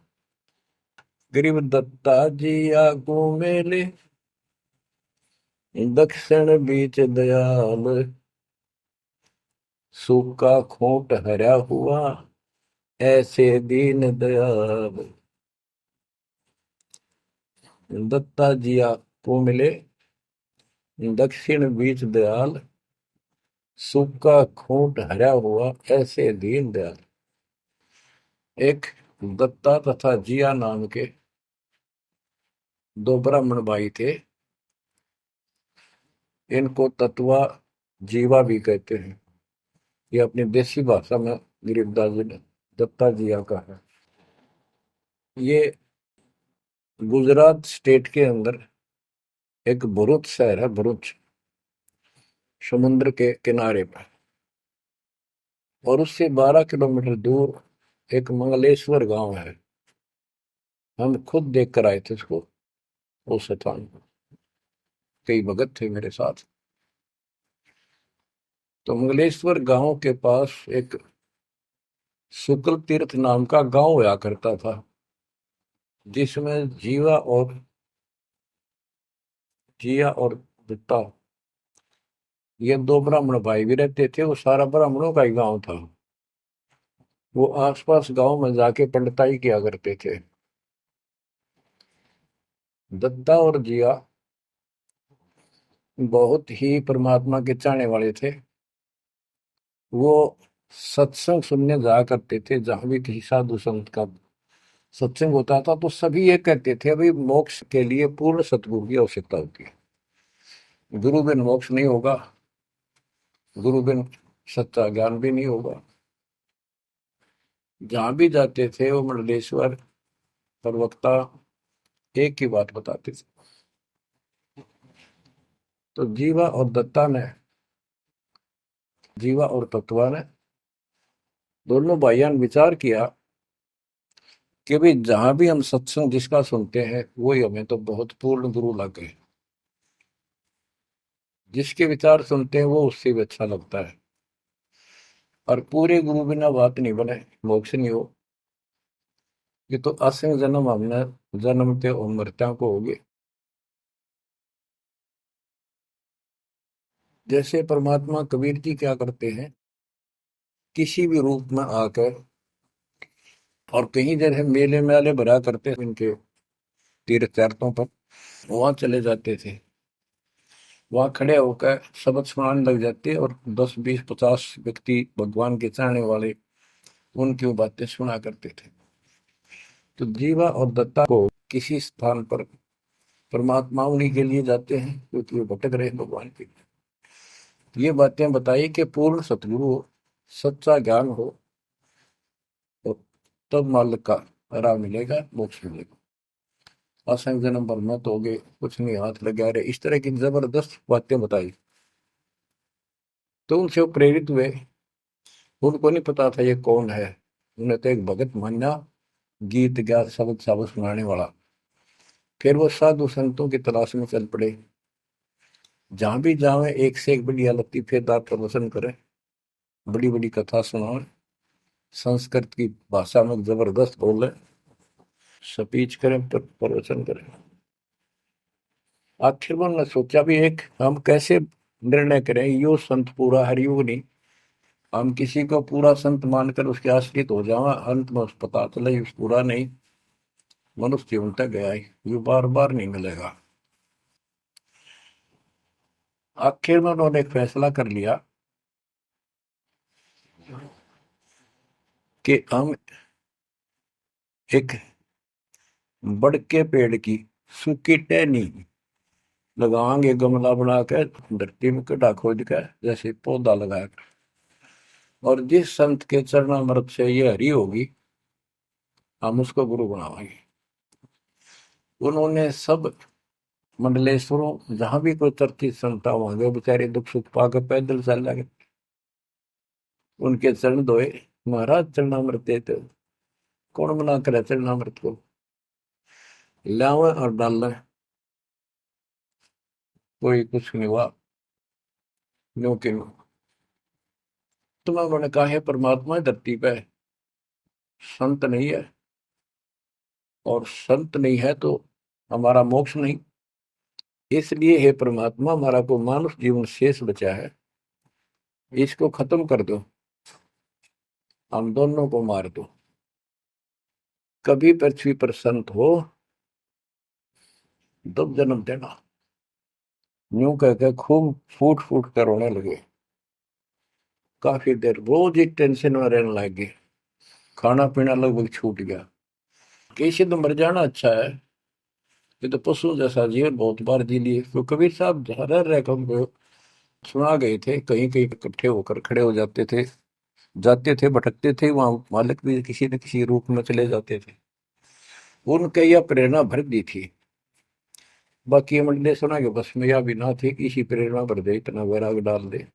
गरीब दत्ता जी आगू मेले, दक्षिण बीच दयाल, सूखा खूंट हरा हुआ, ऐसे दीन दयाल। दत्ता जी आगू मिले, दक्षिण बीच दयाल, सूखा खूंट हरा हुआ, ऐसे दीन दयाल। एक दत्ता तथा जिया नाम के दो ब्राह्मण भाई थे। इनको तत्वा जीवा भी कहते हैं। ये अपनी देसी भाषा में गिरिदास जी ने दत्ता जिया का है। ये गुजरात स्टेट के अंदर एक भरूच शहर है, भरूच, समुद्र के किनारे पर। और उससे 12 किलोमीटर दूर एक मंगलेश्वर गांव है। हम खुद देख कर आए थे उसको, उस स्थान को। कई भगत थे मेरे साथ। तो मंगलेश्वर गांव के पास एक शुक्ल तीर्थ नाम का गांव हुआ करता था, जिसमें जिया और दत्ता, ये दो ब्राह्मण भाई भी रहते थे। वो सारा ब्राह्मणों का ही गांव था। वो आसपास गांव में जाके पंडिताई किया करते थे। दत्ता और जिया बहुत ही परमात्मा के चाहने वाले थे। वो सत्संग सुनने जाया करते थे। जहां भी किसी साधु संत का सत्संग होता था तो सभी ये कहते थे अभी मोक्ष के लिए पूर्ण सतगुरु की आवश्यकता होती है। गुरु बिन मोक्ष नहीं होगा, गुरु बिन सच्चा ज्ञान भी नहीं होगा। जहां भी जाते थे वो मंडलेश्वर प्रवक्ता एक ही बात बताते थे। तो जीवा और तत्वा ने दोनों भाइयों ने विचार किया कि भाई जहां भी हम सत्संग जिसका सुनते हैं वही हमें तो बहुत पूर्ण गुरु लगे। जिसके विचार सुनते हैं वो उससे भी अच्छा लगता है। और पूरे गुरु बिना बात नहीं बने, मोक्ष नहीं हो। ये तो असंग जन्म हमने जन्मते और मरत्या को होगे। जैसे परमात्मा कबीर जी क्या करते हैं, किसी भी रूप में आकर और कहीं जगह मेले मेले भरा करते हैं इनके तीर्थ तीर्थों पर, वहां चले जाते थे। वहां खड़े होकर शब्द सुनाने लग जाते और 10 20 50 व्यक्ति भगवान के चाहने वाले उनकी बातें सुना करते थे। तो जीवा और दत्ता को किसी स्थान पर परमात्मा उन्हीं के लिए जाते हैं क्योंकि वो भटक रहे हैं भगवान की। ये बातें बताई कि पूर्ण सतगुरु हो, सच्चा ज्ञान हो, तो तब मालिक का राह मिलेगा, मोक्ष मिलेगा। असंग जन्म पर मत हो गए, कुछ नहीं हाथ लगा रहे, इस तरह की जबरदस्त बातें बताई। तो उनसे वो प्रेरित हुए। उनको नहीं पता था ये कौन है। उन्हें तो एक भगत मान्या, गीत गा शब्द शब्द सुनाने वाला। फिर वो साधु संतों की तलाश में चल पड़े। जहां भी जावे एक से एक बढ़िया लतीफेदार प्रवचन करें, बड़ी बड़ी कथा सुनाए, संस्कृत की भाषा में जबरदस्त बोले, स्पीच करें, प्रवचन करें। आखिर में उन्होंने सोचा भी एक हम कैसे निर्णय करें, यो संत पूरा हरियुग नहीं। हम किसी को पूरा संत मानकर उसके आश्रित हो जावा, अंत में पता चला ये पूरा नहीं, मनुष्य जीवन तक गया ही, ये बार बार नहीं मिलेगा। आखिर में उन्होंने एक फैसला कर लिया कि हम एक बड़ के पेड़ की सूखी टहनी लगाएंगे, गमला बना के धरती में गड्ढा खोद के जैसे पौधा लगाया। और जिस संत के चरणामृत से ये हरी होगी, हम उसको गुरु बनावाएंगे। उन्होंने सब मंडलेश्वरों जहां भी कोई चर्चित संत वहां बेचारे दुख सुख पाकर पैदल चल लगे, उनके चरण धोए। महाराज चरणामृत देते, कौन मना करे चरणामृत को, लावे और डालना, कोई कुछ नहीं हुआ। नो कि तुम्हें उन्होंने कहा है परमात्मा धरती पे है, संत नहीं है, और संत नहीं है तो हमारा मोक्ष नहीं। इसलिए हे परमात्मा, हमारा को मानुष जीवन शेष बचा है, इसको खत्म कर दो, हम दोनों को मार दो। कभी पृथ्वी पर संत हो तब जन्म देना। यूं कहकर खूब फूट फूट कर रोने लगे। काफी देर रोज ही टेंशन में रहने लगे, खाना पीना लगभग छूट गया। कैसे तो मर जाना अच्छा है, ये तो पशु जैसा जीवन बहुत बार जी लिए। तो कबीर साहब रह रह कर हमको सुना गए थे, कहीं कहीं इकट्ठे होकर खड़े हो जाते थे, जाते थे, भटकते थे, वहां मालिक भी किसी न किसी रूप में चले जाते थे। उनके यह प्रेरणा भर दी थी। बाकी मंडले सुना के बस में यह भी ना थी कि इसी प्रेरणा भर दे, इतना वैराग डाल दे।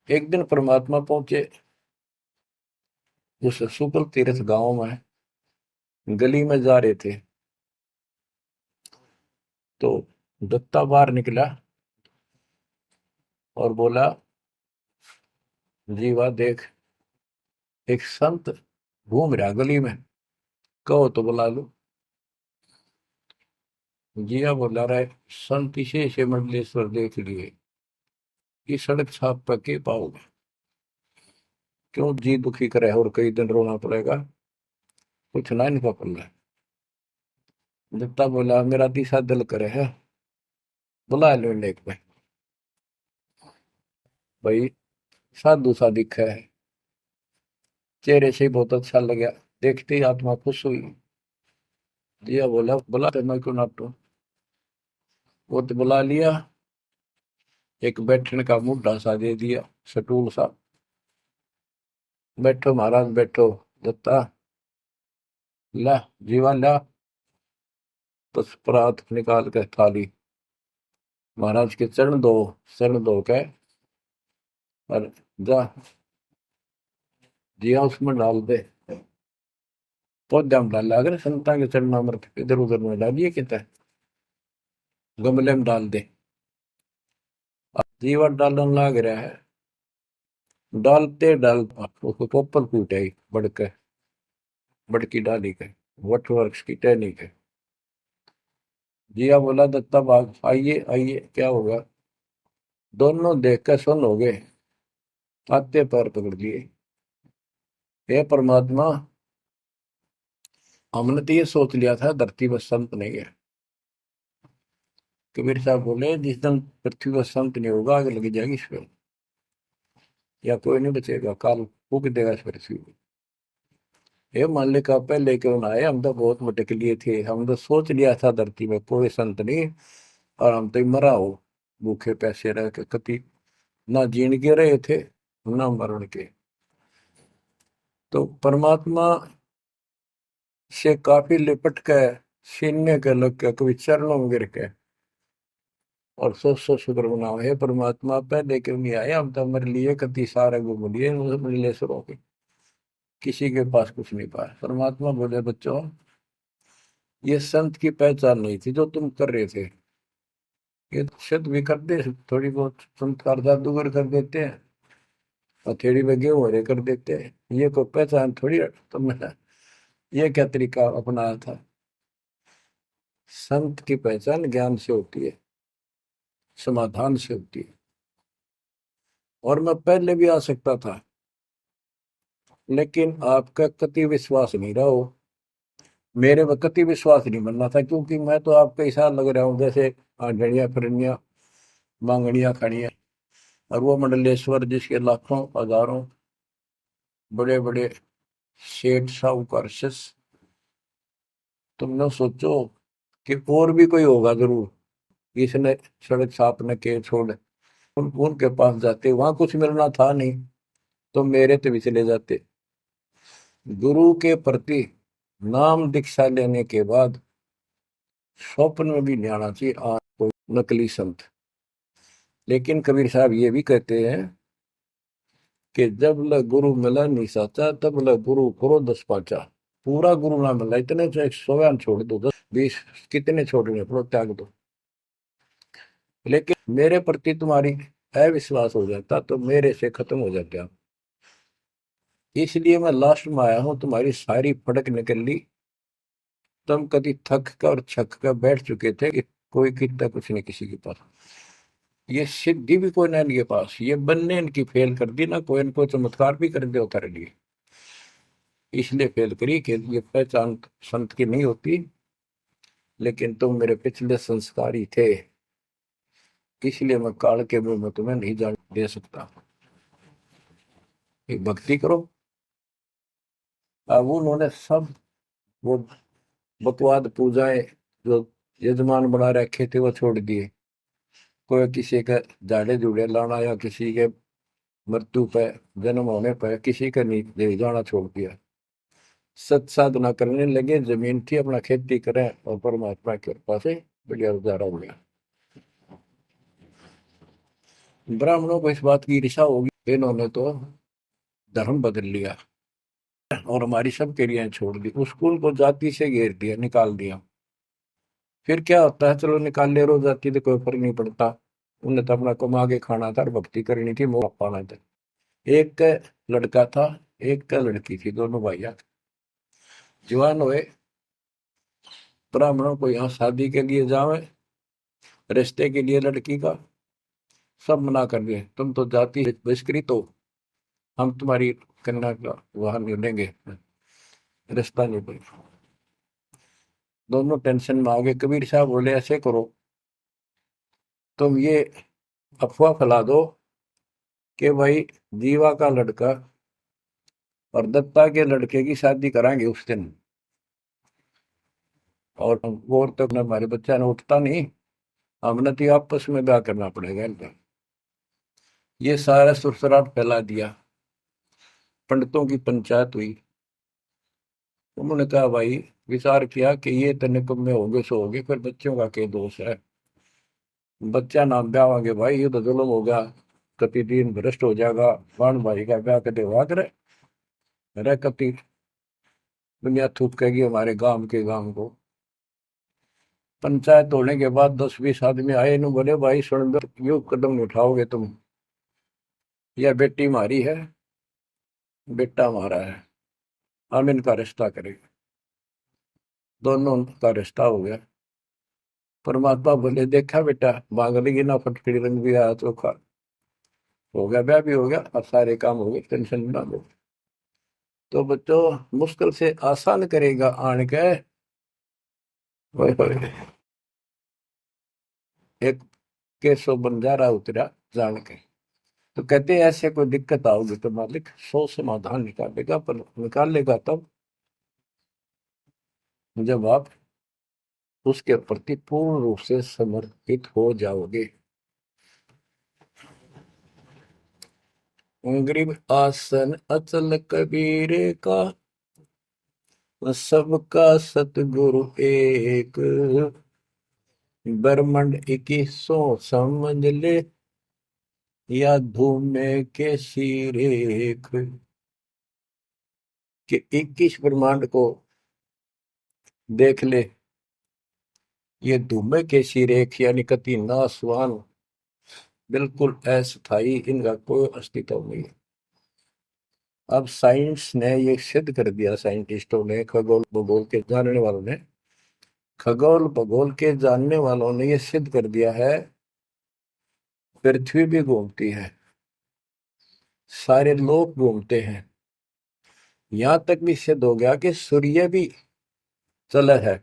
एक दिन परमात्मा पहुंचे उस सुकल तीर्थ गांव में, गली में जा रहे थे तो दत्ता बाहर निकला और बोला, जीवा देख, एक संत घूम रहा गली में, कहो तो बुला लो। जिया बोला रहा है, संत इसे से मंडलेश्वर देख लिए, ये सड़क छाप पर के पाओगे, क्यों जी दुखी करे और कई दिन रोना पड़ेगा, कुछ ना इनका पल्ला। दत्ता बोला, मेरा तीसरा दिल करे है, बुला लो लेक में। भाई साधु सा दिखा है, चेहरे से बहुत अच्छा लगा, देखते ही आत्मा खुश हुई। जिया बोला, बुला तो मैं क्यों नाटू। वो तो बुला लिया, एक बैठने का मुड्ढा सा दे दिया, सटूल सा। बैठो महाराज बैठो। दत्ता, ला जीवा ला, बस परात निकाल के थाली महाराज के चरण दो, चरण धो के और जा जिया उसमें डाल दे। पौधा में डाल, अगर संता के चरण अमृत इधर उधर में डालिए कितना, गमले में डाल दे। अब जीवा डालने लग रहा है, डालते डालता उसको पोपल फूट आई बड़के, बड़की डाली के, वट वृक्ष की टहनी के। जिया बोला, दत्ता बाग आइए आइए, क्या होगा। दोनों देख कर सुन हो गए, आते पैर पकड़ लिए। हे परमात्मा, हमने तो ये सोच लिया था धरती पर संत नहीं है। कबीर साहब बोले, जिस दिन पृथ्वी पर संत नहीं होगा आग लग जाएगी इस पर, या कोई नहीं बचेगा, काल फूक देगा इस पृथ्वी को। ये मान का पहले क्यों ना आए, हम तो बहुत भटक लिए थे, हम तो सोच लिया था धरती में कोई संत नहीं, और हम तो मरा हो भूखे पैसे रह के, कति ना जीण के रहे थे ना मरण के। तो परमात्मा से काफी लिपट के, सीने के लग के, कभी चरणों में गिर के, और सोच सोच शुक्र मनाओ, हे परमात्मा पहले क्यों नहीं आए, हम तो हमारे लिए कति सारे घूम लिए मंडलेश्वरों के, किसी के पास कुछ नहीं पाया। परमात्मा बोले, बच्चों ये संत की पहचान नहीं थी जो तुम कर रहे थे, ये सिद्ध भी करते, थोड़ी बहुत चमत्कार जादूगर कर देते हैं, हथेड़ी में गेहूं हरे कर देते हैं, ये कोई पहचान थोड़ी है तुमने, ये क्या तरीका अपनाया था। संत की पहचान ज्ञान से होती है, समाधान से होती है। और मैं पहले भी आ सकता था, लेकिन आपका कति विश्वास नहीं रहा हो, मेरे में कति विश्वास नहीं बनना था, क्योंकि मैं तो आपका ऐसा लग रहा हूँ जैसे आंधड़िया फिरनिया मांगड़िया खड़िया, और वो मंडलेश्वर जिसके लाखों हजारों बड़े बड़े सेठ साहूकार शिष्य, तुमने सोचो कि और भी कोई होगा जरूर, इसने सड़क छाप न के छोड़, उनके पास जाते, वहां कुछ मिलना था नहीं तो मेरे तो भी चले जाते। गुरु के प्रति नाम दीक्षा लेने के बाद स्वप्न में भी नहीं आना चाहिए आज कोई नकली संत। लेकिन कबीर साहब ये भी कहते हैं कि जब ल गुरु मिला नहीं साचा, तब ल गुरु करो दस पाचा। पूरा गुरु ना मिला, इतने चाहे 100 छोड़ दो, 10 20 कितने छोड़ने पड़ो, त्याग दो, लेकिन मेरे प्रति तुम्हारी अविश्वास हो जाता तो मेरे से खत्म हो जाते आप। इसलिए मैं लास्ट में आया हूं, तुम्हारी सारी फड़क निकल ली। तुम कभी थक कर और छक कर बैठ चुके थे कि कोई कितना कुछ नहीं किसी के पास। ये सिद्धि भी कोई ना इनके पास, ये बनने इनकी फेल कर दी ना, कोई इनको चमत्कार भी कर दे उतारे लिए। इसलिए फेल करी कि ये पहचान संत की नहीं होती। लेकिन तुम मेरे पिछले संस्कारी थे, इसलिए मैं काल के मुंह में तुम्हें नहीं जान दे सकता। एक भक्ति करो। अब उन्होंने सब वो बकवाद पूजाएं जो यजमान बना रखे थे वो छोड़ दिए। कोई किसी का झाड़े झूड़े लाना या किसी के मृत्यु पे, जन्म होने पर किसी का नहीं ले जाना छोड़ दिया। सत साधना करने लगे, जमीन थी अपना खेती करें और परमात्मा की कृपा से बढ़िया गुजारा हो गया। ब्राह्मणों को इस बात की ईर्षा होगी, इन्होंने तो धर्म बदल लिया और हमारी सब क्रियाएं छोड़ दी, स्कूल को जाति से घेर दिया, निकाल दिया। फिर क्या होता है, चलो निकाल ले, रो जाति तो कोई फर्क नहीं पड़ता। उन्हें तो अपना कमा के खाना था और भक्ति करनी थी, मोह पाना था। एक का लड़का था, एक का लड़की थी, दोनों भैया जवान हुए। ब्राह्मणों को यहाँ शादी के लिए जावे, रिश्ते के लिए लड़की का सब मना कर दिए, तुम तो जाति बहिष्कृत हो, हम तुम्हारी कन्या का वहां नहीं लेंगे, रिश्ता नहीं बनेगा। दोनों टेंशन में आ गए। कबीर साहब बोले ऐसे करो, तुम ये अफवाह फैला दो कि भाई जीवा का लड़का और दत्ता के लड़के की शादी कराएंगे उस दिन, और वो तक हमारे बच्चा ने उठता नहीं, हमने तो आपस में ब्याह करना पड़ेगा इनका। ये सारा सुरसराट फैला दिया। पंडितों की पंचायत हुई। उन्होंने कहा भाई, विचार किया कि ये तो निकम्मे होंगे सो होंगे, फिर बच्चों का क्या दोष है। बच्चा नाम ब्याह होंगे भाई, ये तो जुल्म होगा, कति दिन भ्रष्ट हो जाएगा। बाण भाई का ब्याह कदे हुआ करे, अरे कति दुनिया थूकेगी हमारे गांव को। पंचायत होने के बाद 10-20 आदमी आए, इन्हों बोले भाई सुन लो, यो कदम नहीं उठाओगे तुम, यह बेटी हमारी है, बेटा हमारा है, हम इनका रिश्ता करेंगे। दोनों का रिश्ता हो गया। परमात्मा बोले देखा बेटा, मांग लेगी ना, फटकड़ी रंग भी आया चोखा, हो गया, ब्याह भी हो गया और सारे काम हो गए, टेंशन ना लो। तो बच्चों, मुश्किल से आसान करेगा आन के, ओए होए, एक केसो बंजारा उतरा जान के। तो कहते हैं ऐसे कोई दिक्कत आओगी तो मालिक 100 समाधान निकालेगा, पर निकालेगा तब जब आप उसके प्रति पूर्ण रूप से समर्पित हो जाओगे। गरीब आसन अचल कबीर का, सबका सतगुरु एक, ब्रह्मंड 2100 समझ ले, या धूमे के सिरेख। कि 21 ब्रह्मांड को देख ले, ये धूमे के सिरेख यानी कति नासवान, बिल्कुल अस्थाई, इनका कोई अस्तित्व नहीं। अब साइंस ने ये सिद्ध कर दिया, साइंटिस्टों ने, खगोल भूगोल के जानने वालों ने, खगोल भूगोल के जानने वालों ने ये सिद्ध कर दिया है, पृथ्वी भी घूमती है, सारे लोग घूमते हैं। यहां तक भी सिद्ध हो गया कि सूर्य भी चला है,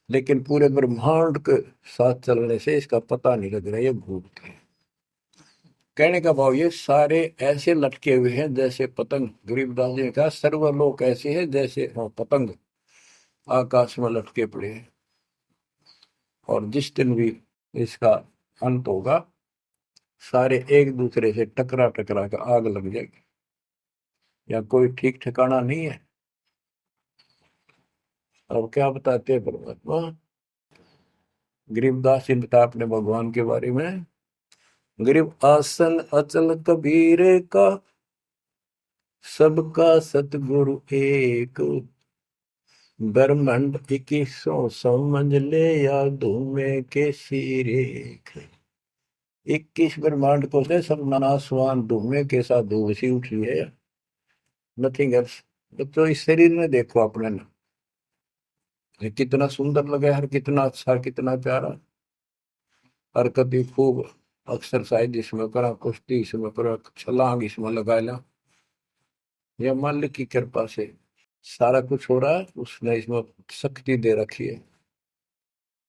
लेकिन पूरे ब्रह्मांड के साथ चलने से इसका पता नहीं लग रहा, ये घूमते हैं। कहने का भाव ये सारे ऐसे लटके हुए हैं जैसे पतंग। गरीबदास जी ने कहा सर्वलोक ऐसे है जैसे पतंग आकाश में लटके पड़े हैं, और जिस दिन भी इसका अंत होगा, सारे एक दूसरे से टकरा टकरा कर आग लग जाएगी, या कोई ठीक ठिकाना नहीं है। अब क्या बताते हैं परमात्मा, गरीबदास जी बता अपने भगवान के बारे में, गरीब आसन अचल कबीर का, सबका सतगुरु एक, ब्रह्मंड 2100 समझ ले, या धूमे के सिरेख। 21 ब्रह्मांड को से सब नासवान धूमे के साथ धूसी उठी है। Nothing else. तो इस शरीर में देखो अपने ना, ये कितना सुंदर लगा है, कितना अच्छा, कितना प्यारा। हरकत भी खूब, एक्सरसाइज इसमें करा, कुश्ती इसमें करा, छलांग इसमें लगा ला। यह मालिक की कृपा से सारा कुछ हो रहा है, उसने इसमें शक्ति दे रखी है।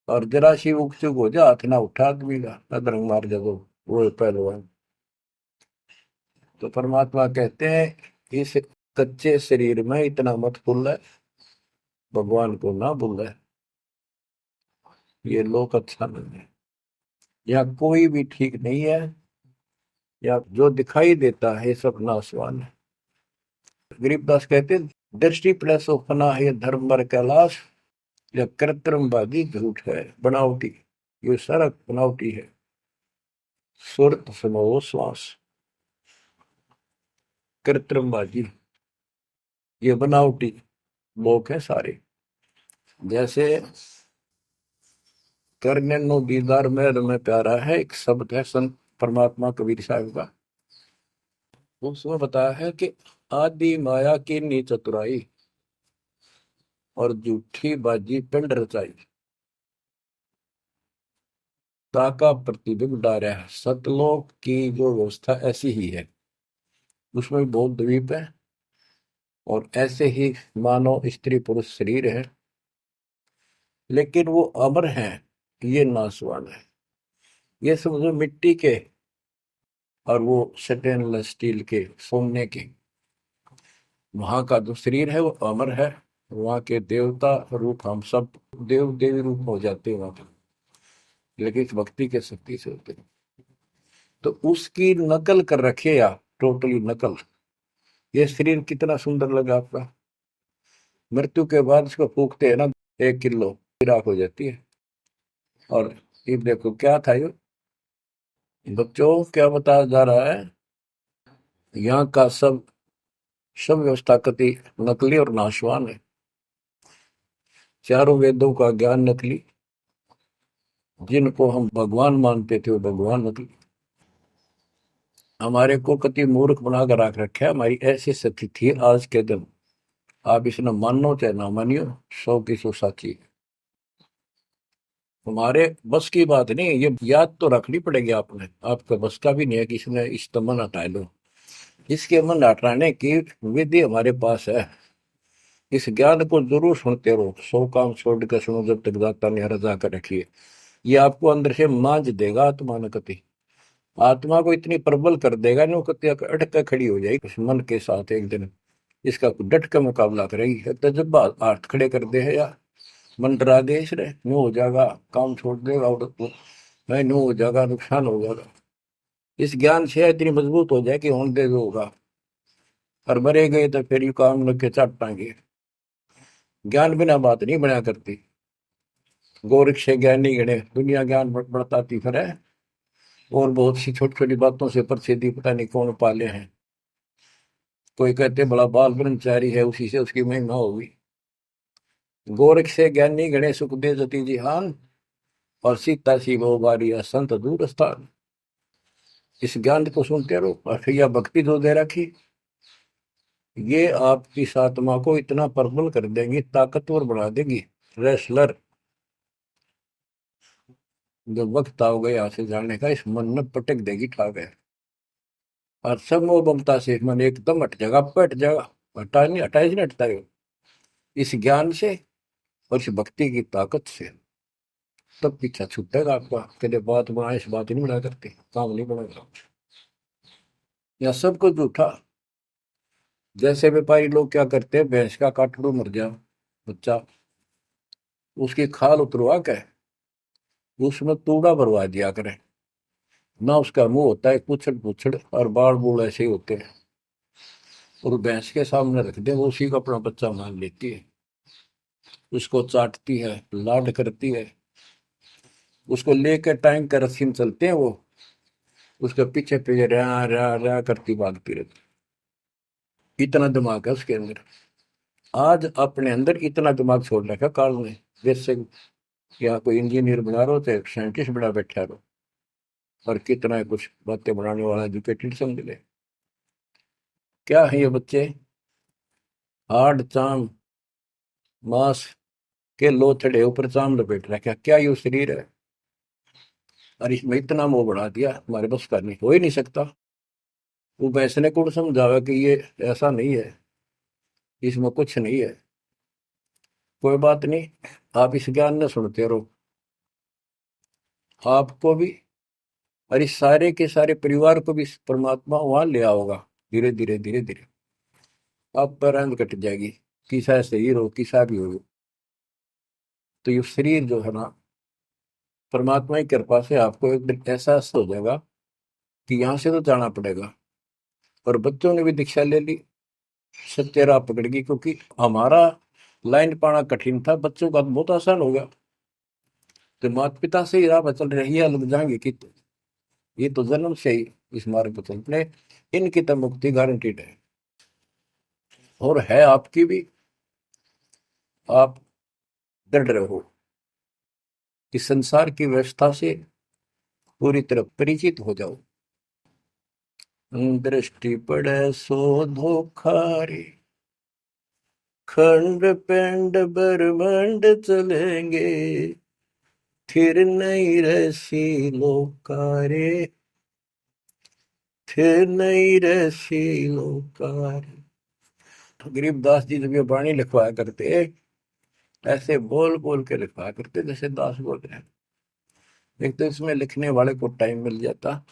और जरा सी उग चुक हो जा, हाथ ना उठा आदमी का, अदरंग मार जब वो है पहलवान। तो परमात्मा कहते हैं इस कच्चे शरीर में इतना मत भूल है, भगवान को ना भूल है। ये लोक अच्छा नहीं है, या कोई भी ठीक नहीं है, या जो दिखाई देता है सब नाशवान है। गरीबदास कहते हैं, दृष्टि प्लस फना है धर्म पर कैलाश, या कृत्रिमवादी झूठ है बनावटी। ये सारा बनावटी है। सुरत समो श्वास, कृत्रिमवादी, ये बनावटी लोग हैं सारे। जैसे करने नो दीदार में प्यारा है, एक शब्द है संत परमात्मा कबीर साहब का। उसमें बताया है कि आदि माया की नी चतुराई, और झूठी बाजी पिंड रचाई, ताका प्रतिबिंब डारा है। सतलोक की जो व्यवस्था ऐसी ही है, उसमें भी बहुत द्वीप है, और ऐसे ही मानव स्त्री पुरुष शरीर है, लेकिन वो अमर है, ये नासवान है। ये समझो मिट्टी के, और वो स्टेनलेस स्टील के, सोने के। वहां का जो शरीर है वो अमर है। वहां के देवता रूप हम सब देव देवी रूप हो जाते हैं वहां पर, लेकिन इस भक्ति के शक्ति से होते हैं। तो उसकी नकल कर रखे आप, टोटली नकल। ये शरीर कितना सुंदर लगा आपका, मृत्यु के बाद इसको फूकते हैं ना, 1 किलो राख हो जाती है। और ये देखो क्या था ये, बच्चों क्या बताया जा रहा है, यहाँ का सब सब व्यवस्था कति नकली और नाशवान है। चारों वेदों का ज्ञान नकली, जिनको हम भगवान मानते थे वो भगवान नकली। हमारे को कति मूर्ख बनाकर रख रखा है। हमारी ऐसी स्थिति थी आज के दिन, आप इसने मानो चाहे ना मानियो, 100 की 100 साची है। हमारे बस की बात नहीं है, ये याद तो रखनी पड़ेगी आपने। आपका बस का भी नहीं है कि इसने इस मन हटा लो। इसके मन हटाने की विधि हमारे पास है। इस ज्ञान को जरूर सुनते रहो, 100 काम छोड़ कर सुनो जब तक दाता ने रजा कर रखिए। ये आपको अंदर से मांझ देगा आत्मा न कति। आत्मा को इतनी प्रबल कर देगा ना, वो कति अटक कर खड़ी हो जाएगी उस मन के साथ एक दिन। इसका डट का मुकाबला करेगी, तो जब हाथ खड़े कर दे है या मन डरा दे इसने, न्यू हो जाएगा, काम छोड़ देगा, और मैं न्यू हो जाएगा, नुकसान हो जाएगा। इस ज्ञान से इतनी मजबूत हो जाए कि होने दे जो होगा, और मरे गए तो फिर ये काम लग के चट पाएंगे। ज्ञान बिना बात नहीं बना करती। गोरख से ज्ञान नहीं गणे, दुनिया ज्ञान बढ़ताती फिर है। और बहुत सी छोटी छोटी बातों से प्रसिद्धि पता नहीं कौन पाले हैं। कोई कहते बड़ा बाल ब्रह्मचारी है, उसी से उसकी महिमा होगी। गोरख से ज्ञान नहीं गणे, सुख दे जति जिहान, और सीता सी वो बारी संत दूर स्थान। इस ज्ञान को सुनते रहो, और फिर यह भक्ति जो दे रखी, ये आपकी इस आत्मा को इतना प्रबल कर देंगी, ताकतवर बना देंगी, रेसलर। जब वक्त आ गया यहाँ से जाने का, इस मन में पटक देगी ठा गए, और सब मोह ममता से मन एकदम हट जाएगा, पट जाएगा। हटा नहीं, हटा ही नहीं हटता है इस ज्ञान से और इस भक्ति की ताकत से। तब पीछा छूटेगा आपका, कदे बात बनाए इस बात ही नहीं बना करते, काम नहीं बनेगा। या सब कुछ झूठा। जैसे व्यापारी लोग क्या करते हैं, भैंस का काटड़ू मर गया बच्चा, उसकी खाल उतरवा के उसमें तूड़ा भरवा दिया करें ना। उसका मुंह होता है पुछड़ पुछड़, और बाल बूल ऐसे ही होते हैं, और भैंस के सामने रख दे, वो उसी को अपना बच्चा मान लेती है। उसको चाटती है, लाड करती है, उसको लेकर टाइम का रस्सी में चलते हैं वो, उसके पीछे पीछे रहा रहा रहा करती भागती रहती। इतना दिमाग है उसके अंदर। आज अपने अंदर इतना दिमाग छोड़ रखा काल ने। जैसे या कोई इंजीनियर बना रहो, चाहे साइंटिस्ट बना बैठा रहो, और कितना है कुछ बातें बनाने वाला एजुकेटेड समझ ले। क्या है ये बच्चे, हाड़ चाम मांस के लोथड़े ऊपर चाम लपेट रखा, क्या ये शरीर है? और इसमें इतना मोह बढ़ा दिया, हमारे बस का नहीं, हो ही नहीं सकता। वो वैसे ने कौन समझावा कि ये ऐसा नहीं है, इसमें कुछ नहीं है। कोई बात नहीं, आप इस ज्ञान ने सुनते रहो, आपको भी और इस सारे के सारे परिवार को भी परमात्मा वहां ले आओगा। धीरे धीरे धीरे धीरे आप पर रंग कट जाएगी, किसा सही रहो किसा भी हो। तो ये शरीर जो है ना, परमात्मा की कृपा से आपको एक दिन एहसास हो जाएगा कि यहाँ से तो जाना पड़ेगा। और बच्चों ने भी दीक्षा ले ली, सत्य राह पकड़ गई, क्योंकि हमारा लाइन पाना कठिन था, बच्चों का तो बहुत आसान हो गया। तो माता पिता से ही राह पर चल रही है, लग जाएंगे कि ये तो जन्म से ही इस मार्ग पर चलते, इनकी तो मुक्ति गारंटीड है। और है आपकी भी, आप डर रहे हो कि संसार की व्यवस्था से पूरी तरह परिचित हो जाओ। दृष्टि पड़े सो धोखा रे, खंड पिंड ब्रह्मांड चलेंगे, फिर नहीं रसी लोकारे, फिर नहीं रसी लोकारे। गरीबदास जी जब ये वाणी लिखवाया करते, ऐसे बोल बोल के लिखवाया करते जैसे दास बोल रहे हैं। एक तो इसमें लिखने वाले को टाइम मिल जाता,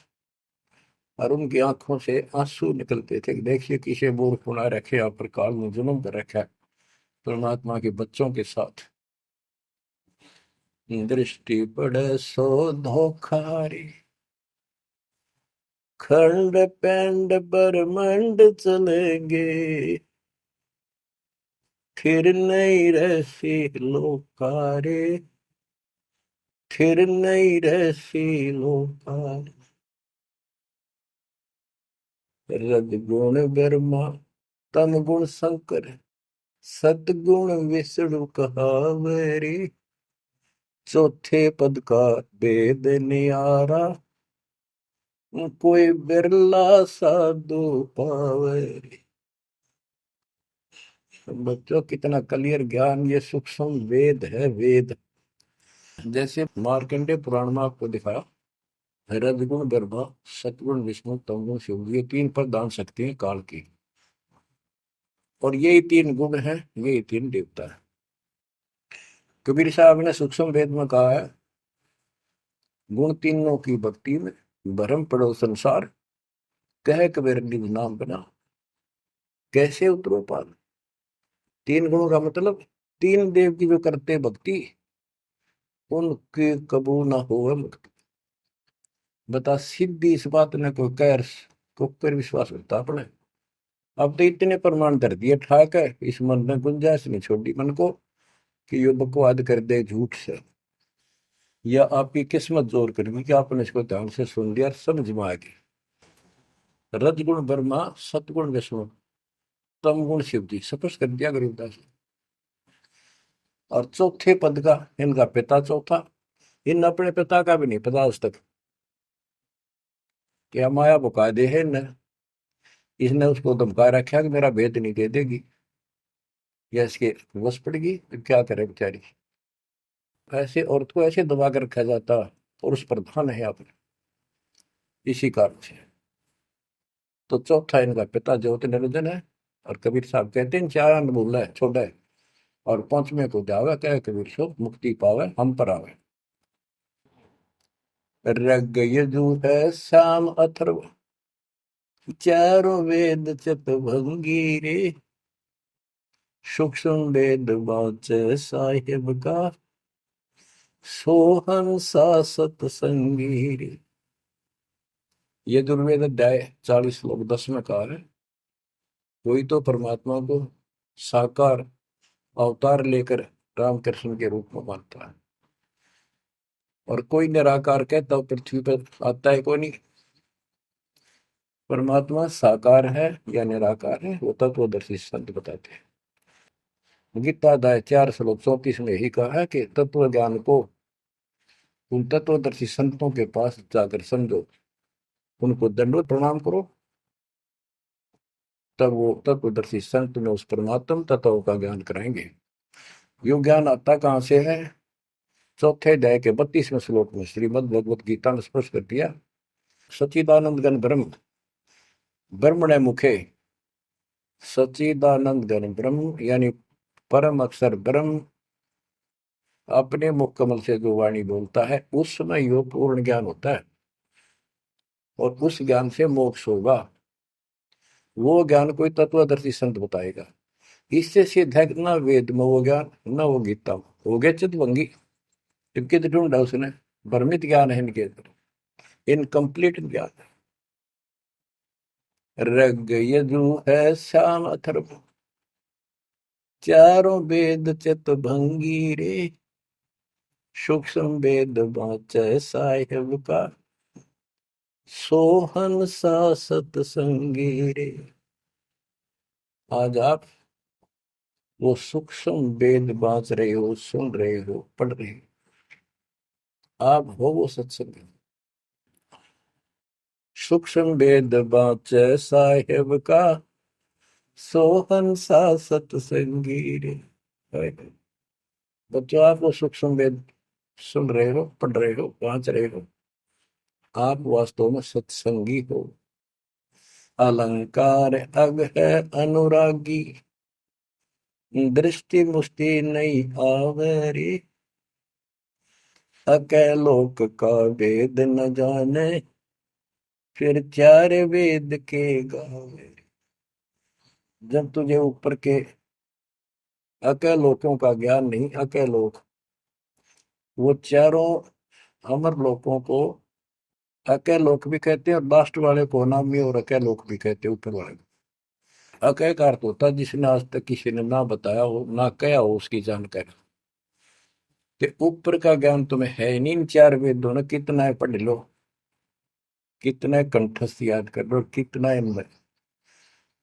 और उनकी आंखों से आंसू निकलते थे कि देखिए किसे मूर्ख बना रखे, आप पर काल में जुल्म कर रखा है परमात्मा के बच्चों के साथ। दृष्टि पड़े सो धोखा रे, खंड पेंड ब्रह्मांड चलेंगे, फिर नहीं रहसी लोकारे, फिर नहीं रहसी लोकारे। रजगुण ब्रह्मा, तम गुण शंकर, सतगुण विष्णु कहावरी, चौथे पद का वेद न्यारा, कोई बिरला साधु पावे। बच्चों कितना क्लियर ज्ञान, ये सूक्ष्म वेद है, वेद। जैसे मार्कंडे पुराण में आपको दिखाया, रजगुण ब्रह्मा, सतगुण विष्णु, तमगुण शिव, ये तीन प्रधान शक्ति हैं काल की। और यही तीन गुण हैं, यही तीन देवता है। कबीर साहब ने सूक्ष्म वेद में कहा है, गुण तीनों की भक्ति में भरम पड़ो संसार, कह कबीर निज नाम बना, कैसे उतरो पार। तीन गुणों का मतलब, तीन देव की जो करते भक्ति, उनके कबू ना हो मुक्ति। बता सीधी इस बात ने कोई कह को पर विश्वास करता अपने। अब तो इतने प्रमाण धर दिए ठाक है, इस मन ने गुंजाइश नहीं छोड़ी मन को कि ये बकवाद कर दे झूठ से, या आपकी किस्मत जोर करेगी कि आपने इसको ध्यान से सुन लिया, समझ में आ गई। रजगुण ब्रह्मा, सतगुण विष्णु, तम गुण शिव जी, स्पष्ट कर दिया गरीबदास ने। और चौथे पद का इनका पिता चौथा, इन अपने पिता का भी नहीं पता आज तक, क्या माया बुका दे है न, इसने उसको धमका रखा कि मेरा भेद नहीं दे देगी, या इसके वश पड़ेगी तो क्या करे बेचारी। ऐसे औरत को ऐसे दबा कर रखा जाता, और उस प्रधान है आप, इसी कारण से। तो चौथा इनका पिता ज्योति निरंजन है। और कबीर साहब कहते हैं, चार अन्न बोला है छोड़ा है, और पांचवें को जावे, कहे कबीर सो मुक्ति पावे हम पर आवे। रग यजु है श्याम अथर्व, चारों वेद चतुर्भंगी रे, सूक्ष्म वेद वाच साहिब का, सोहन सा सतसंगी रे। यजुर्वेद अध्याय 40 श्लोक 10 में कहा है, कोई तो परमात्मा को साकार अवतार लेकर रामकृष्ण के रूप में मानता है, और कोई निराकार कहता है, पृथ्वी पर आता है कोई नहीं। परमात्मा साकार है या निराकार है, वो तत्वदर्शी संत बताते हैं। गीता अध्याय 4 श्लोक 34 में यही कहा है कि तत्व ज्ञान को उन तत्वदर्शी संतों के पास जाकर समझो, उनको दंडवत प्रणाम करो, तब वो तत्वदर्शी संत में उस परमात्म तत्व का ज्ञान कराएंगे। यो ज्ञान आता कहाँ से है? चौथे अध्याय के 32वें श्लोक में श्रीमद् भगवत गीता ने स्पष्ट कर दिया। सच्चिदानंद घन ब्रह्म ब्रह्मणे मुखे, सच्चिदानंद घन ब्रह्म यानी परम अक्षर ब्रह्म अपने मुख कमल से जो वाणी बोलता है उस समय यो पूर्ण ज्ञान होता है और उस ज्ञान से मोक्ष होगा। वो ज्ञान कोई तत्वदर्शी संत बताएगा। इससे सिद्ध है कि ना वेद में वो ज्ञान ना वो गीता में, हो गया चितवंगी। इनके तो ढूंढा उसने, भ्रमित ज्ञान है इनके अंदर, इनकम्प्लीट ज्ञान। रग यजु है श्याम अथर्व, चारों वेद चित भंगी रे, सूक्ष्म वेद बाँचै साहिब का, सोहन सा सतसंगी रे। आज आप वो सूक्ष्म वेद बाँच रहे हो, सुन रहे हो, पढ़ रहे हो, आप हो वो सत्संग। सूक्ष्म वेद बाँचै साहिब का, सोहन सा सतसंगी रे। बच्चों आप वो सूक्ष्म वेद सुन रहे हो, पढ़ रहे हो, बाँच रहे हो, आप वास्तव में सत्संगी हो। अलंकार अग है अनुरागी, दृष्टि मुष्टि नहीं आवरी, अकैलोक का वेद न जाने, फिर चार वेद के गावे। जब तुझे ऊपर के अकैलोकों का ज्ञान नहीं, अकैलोक वो चारों अमर लोकों को अकैलोक भी कहते हैं और लास्ट वाले को नामी और अकैलोक भी कहते हैं, ऊपर वाले को। अकय का अर्थ होता है जिसने आज तक किसी ने ना बताया हो ना कहा हो उसकी जानकारी। कि ऊपर का ज्ञान तुम्हें है ही नहीं, इन चार वेदों ने कितना है पढ़ लो, कितना है कंठस्थ याद कर लो, कितना इनमें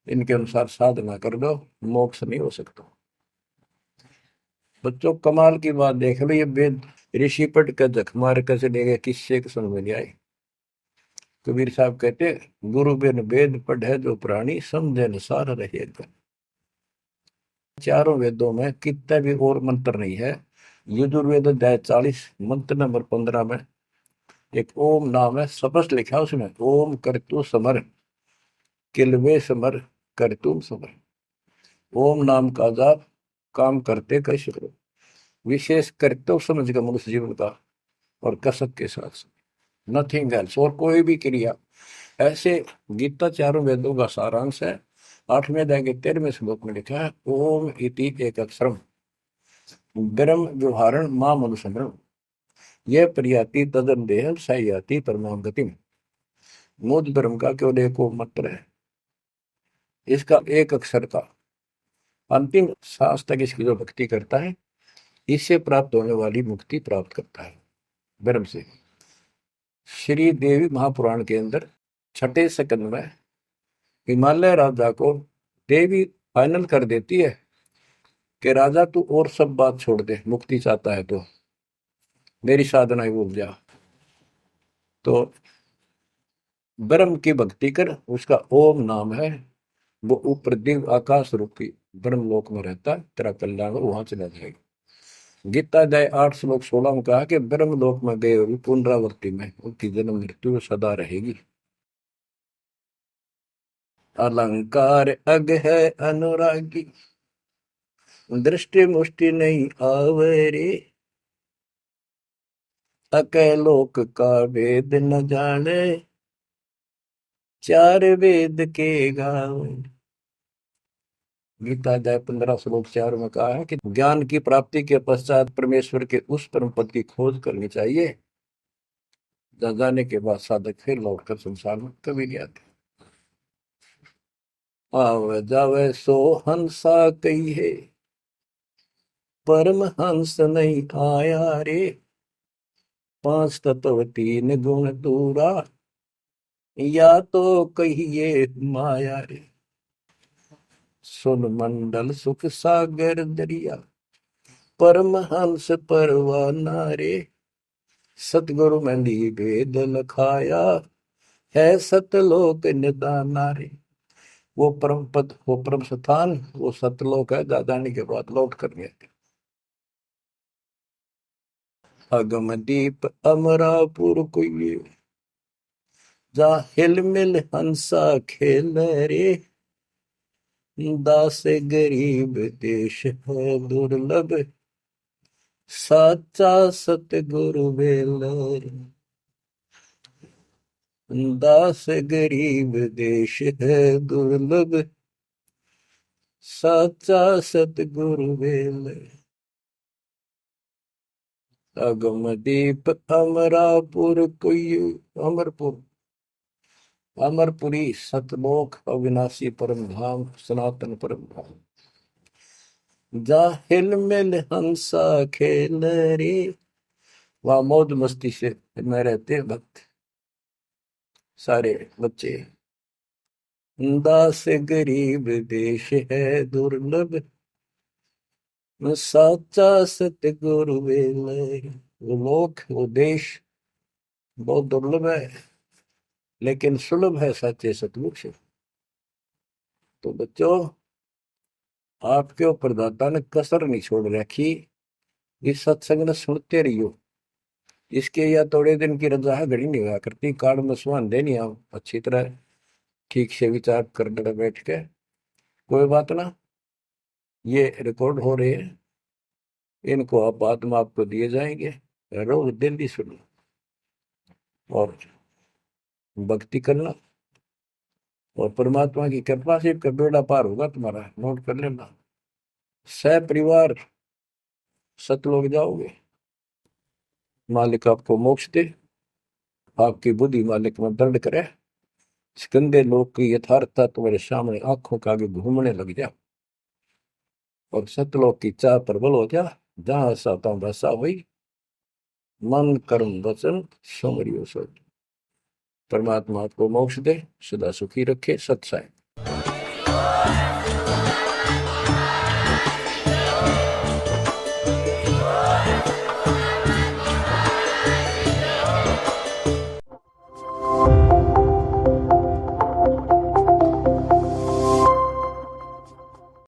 इनके अनुसार साधना कर दो, मोक्ष नहीं हो सकता। बच्चों कमाल की बात देख लो, ये वेद ऋषि पट का जख मार कैसे देगा, किससे समझ में नहीं आई। कबीर साहब कहते गुरु बिन वेद पढ़े जो प्राणी, समझे न सार रहेगा। चारों वेदों में कितना भी और मंत्र नहीं है। यजुर्वेद अध्याय 40 मंत्र नंबर 15 में एक ओम नाम है, स्पष्ट लिखा है उसमें, ओम करतु समर किलवे समर करतुम समर। ओम नाम का जाप काम करते कैसे करो, विशेष कर्तव्य समझ कर मनुष्य जीवन का और कसक के साथ, नथिंग एल्स, और कोई भी क्रिया। ऐसे गीता चारों वेदों का सारांश है। 8वें अध्याय के 13वें श्लोक में लिखा है, ओम इति एक अक्षरम ब्रह्म व्यवहारण मां मनुसंग्रम, यह प्रियाति तदन देह सयाति परमाम गतिम। मूल ब्रह्म का केवल एक मंत्र है, इसका एक अक्षर का अंतिम सांस तक इसकी जो भक्ति करता है, इससे प्राप्त होने वाली मुक्ति प्राप्त करता है ब्रह्म से। श्री देवी महापुराण के अंदर 6ठे स्कंद में हिमालय राजा को देवी फाइनल कर देती है कि राजा तू और सब बात छोड़ दे, मुक्ति चाहता है तो मेरी साधना ही भूल जा, तो ब्रह्म की भक्ति कर, उसका ओम नाम है, वो ऊपर दिव्य आकाश रूपी ब्रह्म लोक में रहता है, तेरा कल्याण वहां चला जाएगा। गीता अध्याय 8 श्लोक 16 में कहा कि ब्रह्म लोक में गए हुए पुनरावृत्ति में उनकी जन्म मृत्यु सदा रहेगी। अलंकार अग है अनुरागी, दृष्टि मुष्टि नहीं आवरे, अकैलोक का वेद न जाने, चार वेद के गावे। गीता अध्याय 15 श्लोक 4 में कहा है कि ज्ञान की प्राप्ति के पश्चात परमेश्वर के उस परम पद की खोज करनी चाहिए, जहाँ जाने के बाद साधक फिर लौटकर संसार में कभी नहीं आते। आवे जावे सो हंसा कही है, परम हंस नहीं आया रे, पांच तत्व तीन गुण दूरा, या तो कहिए माया रे। सुन मंडल सुख सागर दरिया, परम हंस परवाना रे, सतगुरु मंदी वेद लखाया, है सतलोक निदाना रे। वो परम पद, वो परम स्थान, वो सतलोक है। दादानी के बाद लौट कर गए। अगम दीप अमरापुर कोई, जा हिल मिल हंसा खेल रे, दास गरीब देश है दुर्लभ, साचा सतगुरु बेलर। दास गरीब देश है दुर्लभ, साचा सतगुरु बेलर। अगम दीप अमरापुर कोई, अमरपुर, अमरपुरी सतलोक अविनाशी परम धाम सनातन परम धाम। जा हिल मिल हंसा खेल रे, वहां मौज मस्ती से में रहते हैं भक्त सारे बच्चे। दास गरीब देश है दुर्लभ, साचा सतगुरु बेलर। वो लोग, वो देश बहुत दुर्लभ है, लेकिन सुलभ है सच्चे सतगुरु से। तो बच्चों, आपके ऊपर दाता ने कसर नहीं छोड़ रखी। इस सत्संग ने सुनते रहियो। इसके या थोड़े दिन की रजा है, घड़ी नहीं हुआ करती। कार्ड में सुहान देनी आप अच्छी तरह ठीक से विचार कर ले बैठ के। कोई बात ना, ये रिकॉर्ड हो रहे हैं, इनको आप बाद में आपको दिए जाएंगे। रोज दिन भी सुनो और भक्ति करना, और परमात्मा की कृपा से का बेड़ा पार होगा तुम्हारा। नोट कर लेना, सह परिवार सतलोक जाओगे। मालिक आपको मोक्ष दे, आपकी बुद्धि मालिक में दर्द करे, इस गंदे लोग की यथार्थता तुम्हारे सामने आंखों के आगे घूमने लग जा, और सतलोक की चाह प्रबल हो जा। जहां साता बसा हुई, मन कर्म वचन सुमरियो सो। परमात्मा आपको मोक्ष दे, सदा सुखी रखे। सत्साई।